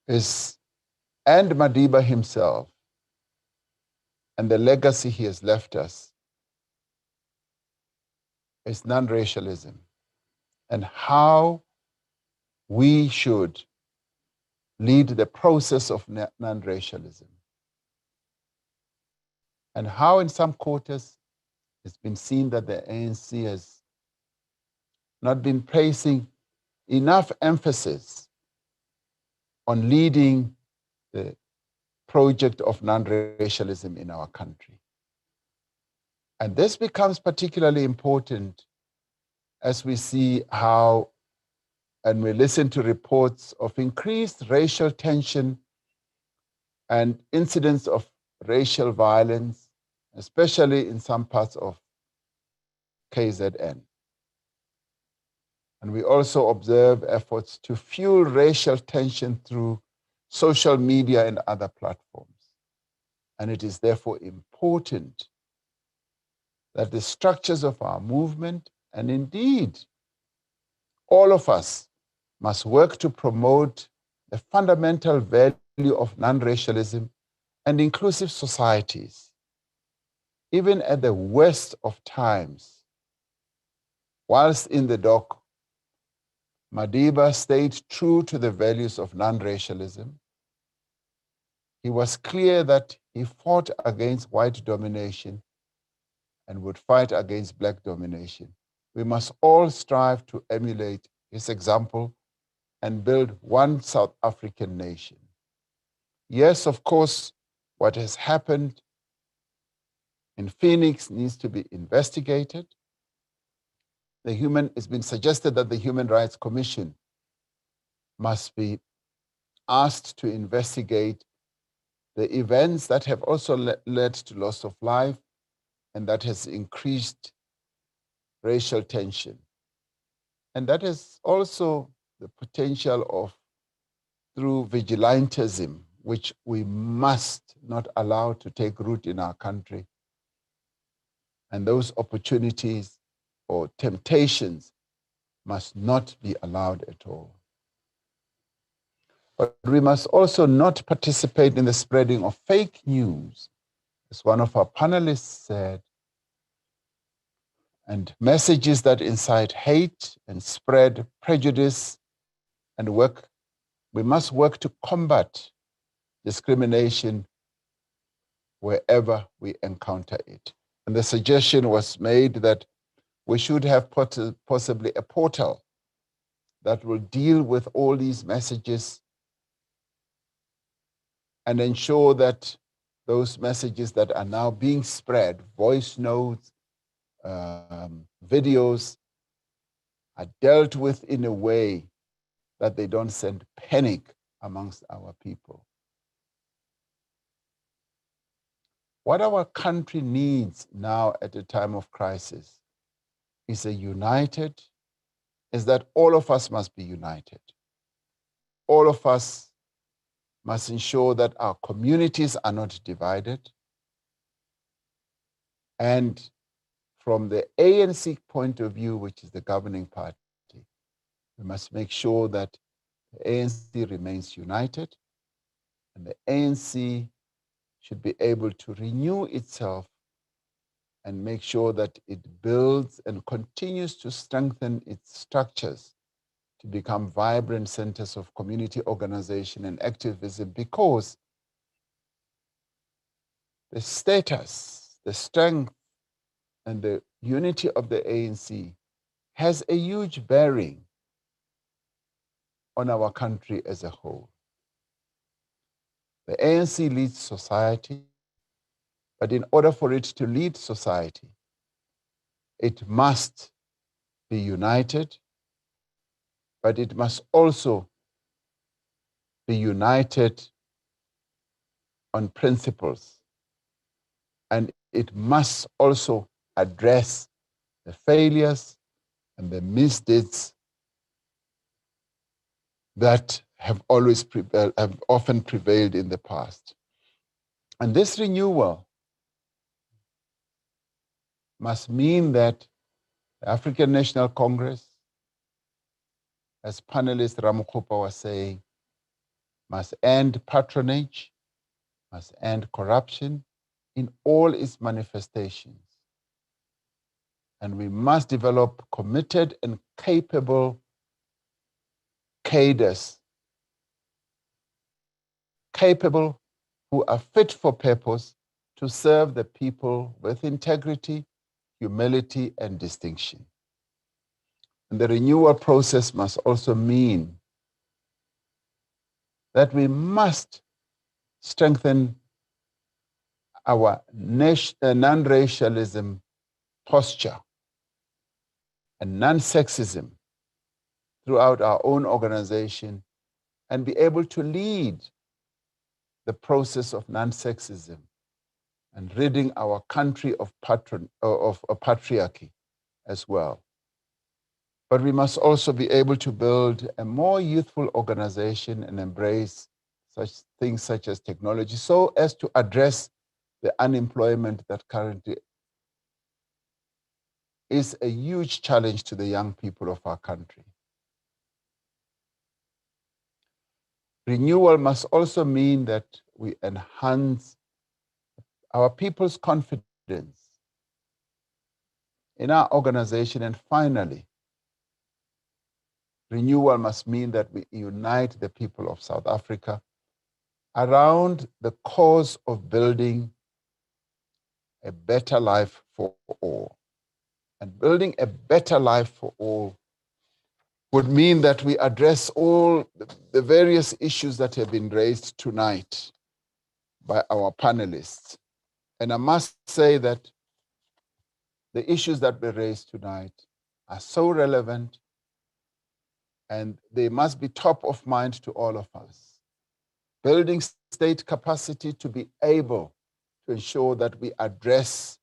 is, and Madiba himself, and the legacy he has left us, is non-racialism and how we should lead the process of non-racialism. And how in some quarters it's been seen that the ANC has not been placing enough emphasis on leading the project of non-racialism in our country. And this becomes particularly important as we see how, and we listen to reports of increased racial tension and incidents of racial violence, especially in some parts of KZN. And we also observe efforts to fuel racial tension through social media and other platforms. And it is therefore important that the structures of our movement, and indeed all of us, must work to promote the fundamental value of non-racialism and inclusive societies, even at the worst of times. Whilst in the dock, Madiba stayed true to the values of non-racialism. He was clear that he fought against white domination and would fight against black domination. We must all strive to emulate his example and build one South African nation. Yes, of course, what has happened in Phoenix needs to be investigated. It's been suggested that the Human Rights Commission must be asked to investigate the events that have also led to loss of life and that has increased racial tension. And that is also the potential of, through vigilantism, which we must not allow to take root in our country. And those opportunities or temptations must not be allowed at all. But we must also not participate in the spreading of fake news, as one of our panelists said, and messages that incite hate and spread prejudice, and we must work to combat discrimination wherever we encounter it. And the suggestion was made that we should have possibly a portal that will deal with all these messages and ensure that those messages that are now being spread, voice notes, videos, are dealt with in a way that they don't send panic amongst our people. What our country needs now at a time of crisis is that all of us must be united. All of us must ensure that our communities are not divided. And from the ANC point of view, which is the governing party, we must make sure that the ANC remains united, and the ANC should be able to renew itself and make sure that it builds and continues to strengthen its structures to become vibrant centers of community organization and activism, because the status, the strength, and the unity of the ANC has a huge bearing on our country as a whole. The ANC leads society, but in order for it to lead society, it must be united, but it must also be united on principles. And it must also address the failures and the misdeeds that have often prevailed in the past. And this renewal must mean that the African National Congress, as panelist Ramaphosa was saying, must end patronage, must end corruption in all its manifestations. And we must develop committed and capable cadres, capable who are fit for purpose to serve the people with integrity, humility, and distinction. And the renewal process must also mean that we must strengthen our non-racialism posture and non-sexism throughout our own organization, and be able to lead the process of non-sexism and ridding our country of patriarchy as well. But we must also be able to build a more youthful organization and embrace such things such as technology, so as to address the unemployment that currently is a huge challenge to the young people of our country. Renewal must also mean that we enhance our people's confidence in our organization. And finally, renewal must mean that we unite the people of South Africa around the cause of building a better life for all. And building a better life for all would mean that we address all the various issues that have been raised tonight by our panelists. And I must say that the issues that were raised tonight are so relevant, and they must be top of mind to all of us. Building state capacity to be able to ensure that we address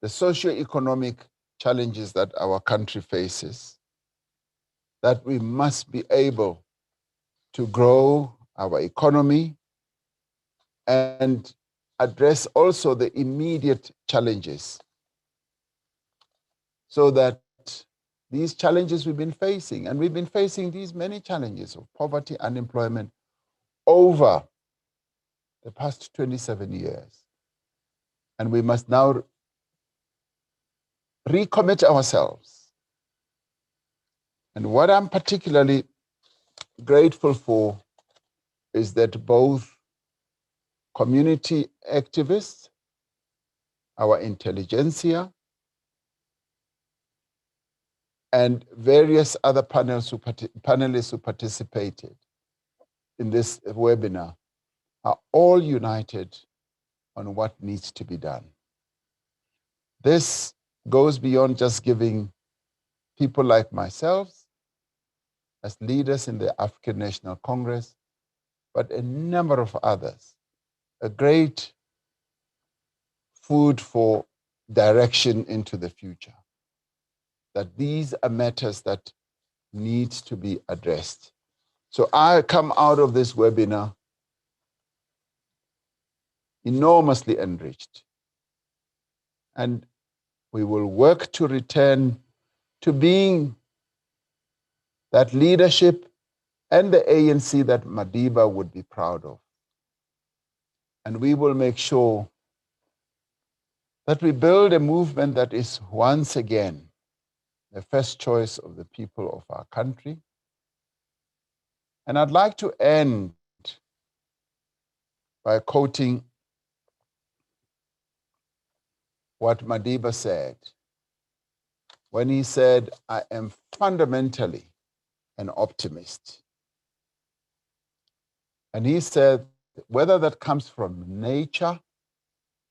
the socio-economic challenges that our country faces, that we must be able to grow our economy and address also the immediate challenges, so that these challenges we've been facing. And we've been facing these many challenges of poverty, unemployment over the past 27 years. And we must now recommit ourselves. And what I'm particularly grateful for is that both community activists, our intelligentsia, and various other panelists who participated in this webinar are all united on what needs to be done. This goes beyond just giving people like myself as leaders in the African National Congress, but a number of others, a great food for direction into the future, that these are matters that need to be addressed. So I come out of this webinar enormously enriched, and we will work to return to being that leadership and the ANC that Madiba would be proud of. And we will make sure that we build a movement that is once again the first choice of the people of our country. And I'd like to end by quoting what Madiba said when he said, "I am fundamentally an optimist." And he said, whether that comes from nature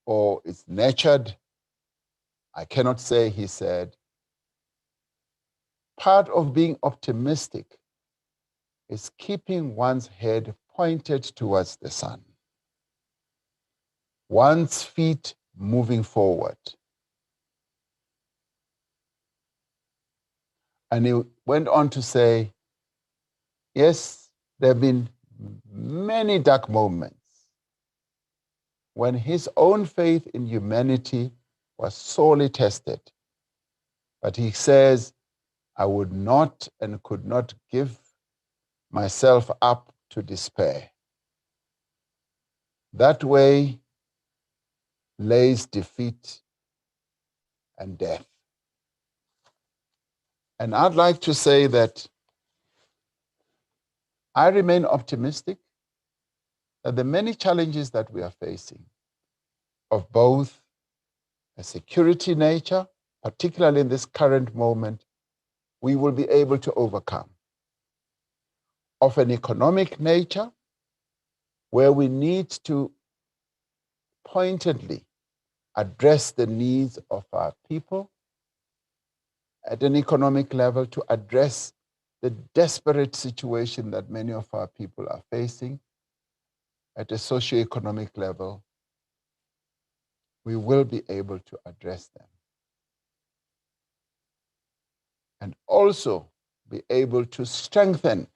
or it's nurtured, I cannot say, he said, part of being optimistic is keeping one's head pointed towards the sun, one's feet moving forward. And he went on to say, yes, there have been many dark moments when his own faith in humanity was sorely tested. But he says, I would not and could not give myself up to despair. That way lays defeat and death. And I'd like to say that I remain optimistic that the many challenges that we are facing, of both a security nature, particularly in this current moment, we will be able to overcome. Of an economic nature, where we need to pointedly address the needs of our people at an economic level, to address the desperate situation that many of our people are facing at a socioeconomic level, we will be able to address them. And also be able to strengthen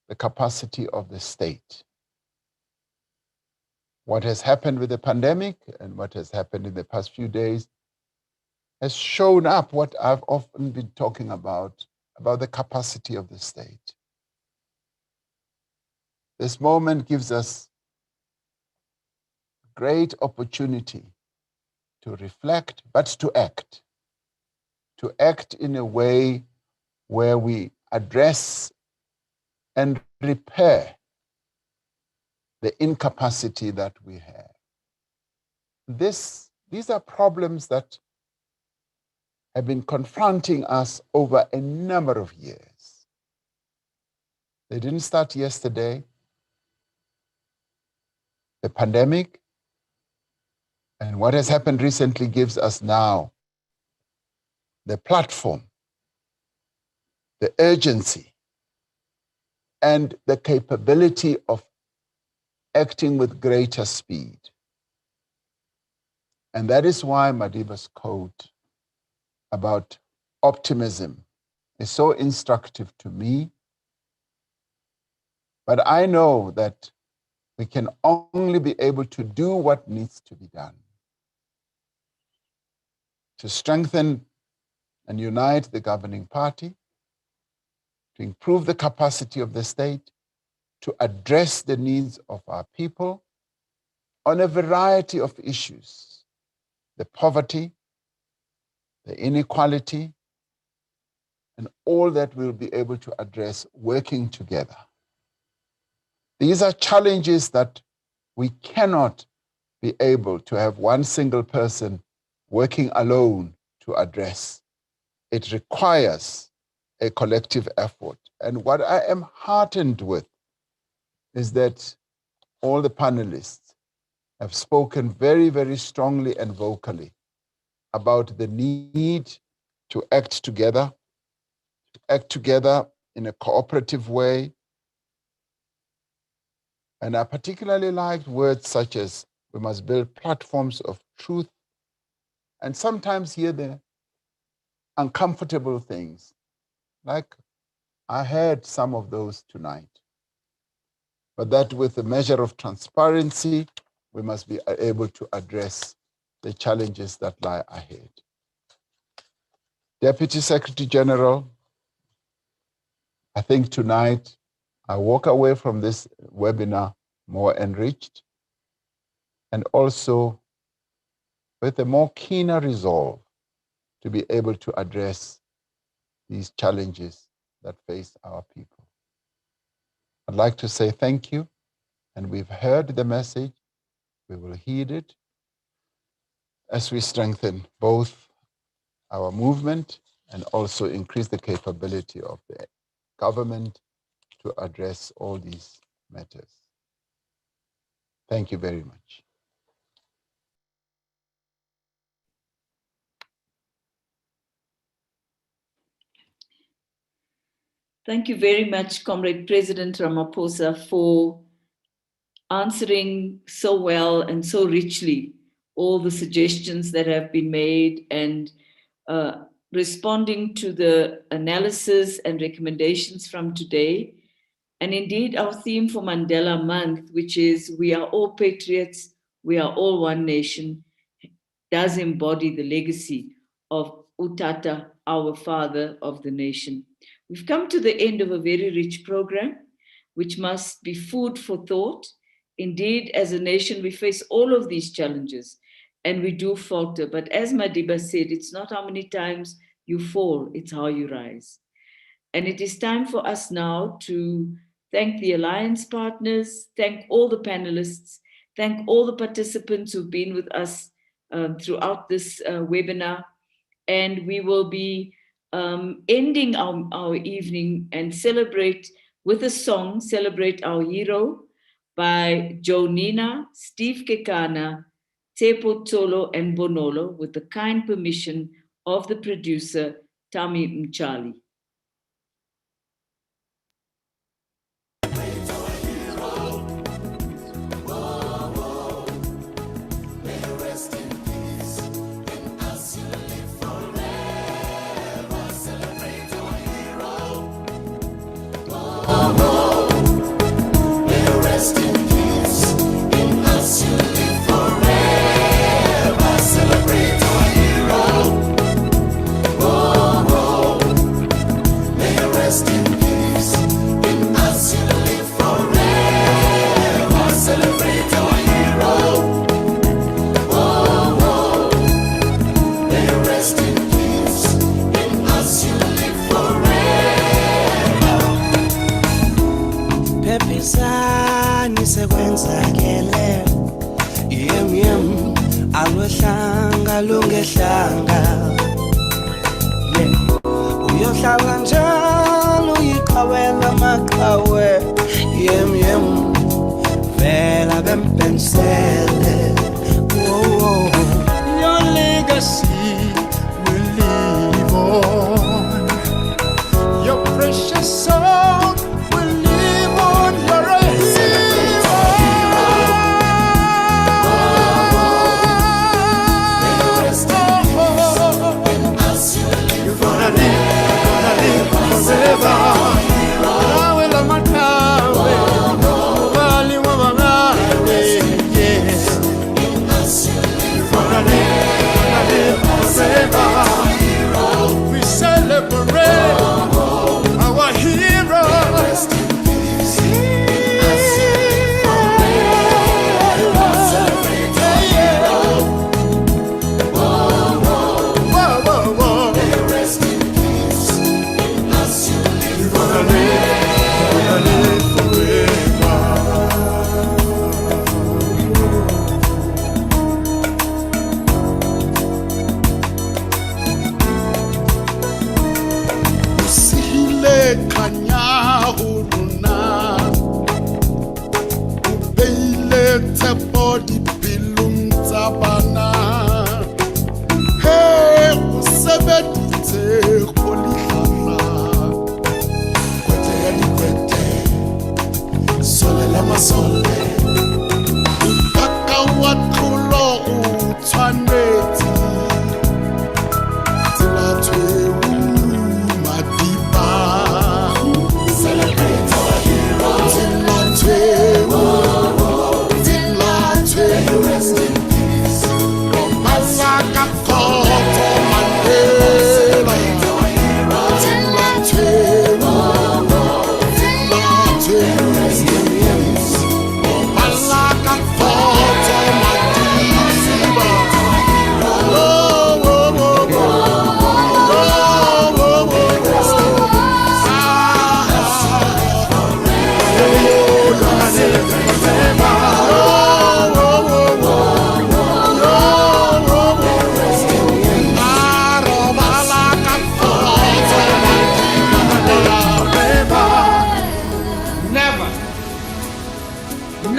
the capacity of the state. What has happened with the pandemic and what has happened in the past few days has shown up what I've often been talking about the capacity of the state. This moment gives us great opportunity to reflect, but to act in a way where we address and repair the incapacity that we have. These are problems that have been confronting us over a number of years. They didn't start yesterday. The pandemic and what has happened recently gives us now the platform, the urgency, and the capability of acting with greater speed. And that is why Madiba's quote about optimism is so instructive to me. But I know that we can only be able to do what needs to be done to strengthen and unite the governing party, to improve the capacity of the state, to address the needs of our people on a variety of issues, the poverty, the inequality, and all that we'll be able to address working together. These are challenges that we cannot be able to have one single person working alone to address. It requires a collective effort. And what I am heartened with is that all the panelists have spoken very, very strongly and vocally about the need to act together in a cooperative way. And I particularly liked words such as we must build platforms of truth, and sometimes hear the uncomfortable things, like I heard some of those tonight. But that with a measure of transparency, we must be able to address the challenges that lie ahead. Deputy Secretary General, I think tonight I walk away from this webinar more enriched and also with a more keener resolve to be able to address these challenges that face our people. I'd like to say thank you, and we've heard the message. We will heed it as we strengthen both our movement and also increase the capability of the government to address all these matters. Thank you very much. Thank you very much, Comrade President Ramaphosa, for answering so well and so richly all the suggestions that have been made and responding to the analysis and recommendations from today. And indeed, our theme for Mandela Month, which is we are all patriots, we are all one nation, does embody the legacy of Utata, our father of the nation. We've come to the end of a very rich program, which must be food for thought. Indeed, as a nation, we face all of these challenges and we do falter. But as Madiba said, it's not how many times you fall, it's how you rise. And it is time for us now to thank the alliance partners, thank all the panelists, thank all the participants who've been with us throughout this webinar. And we will be ending our evening and celebrate with a song, Celebrate Our Hero, by Joe Nina, Steve Kekana, Tepo Tolo, and Bonolo, with the kind permission of the producer, Tami Mchali. Sekwenzakele yem alwehlanga lungehlanga uyohlala njalo uyiqhawela maqhawe yem vela bempensele your legacy will live on, your precious soul will live on. You're kgotso dipelong tsa bana. He o sebeditse kgolihlahla, kwete ya dikwete, sole la masole, kaka wa tlolo o tshwanetse, tsela tshweu Madiba. Celebrate our heroes. Tsela tshweu, tsela tshweu, rest in peace. Malaka kgotso Mandela. Tsela tshweu, tsela tshweu, rest in peace. Malaka kgotso Madiba. Oh, oh, oh, oh.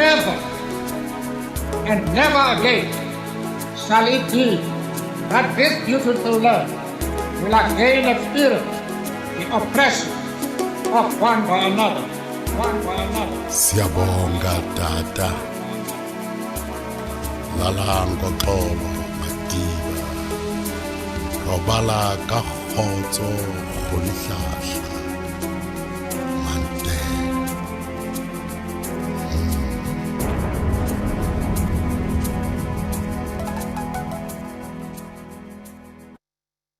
Never and never again shall it be that this beautiful land will again experience the oppression of one by another. Siyabonga tata, lalango xolo Madiba, robala ka kgotso kgolihlahla.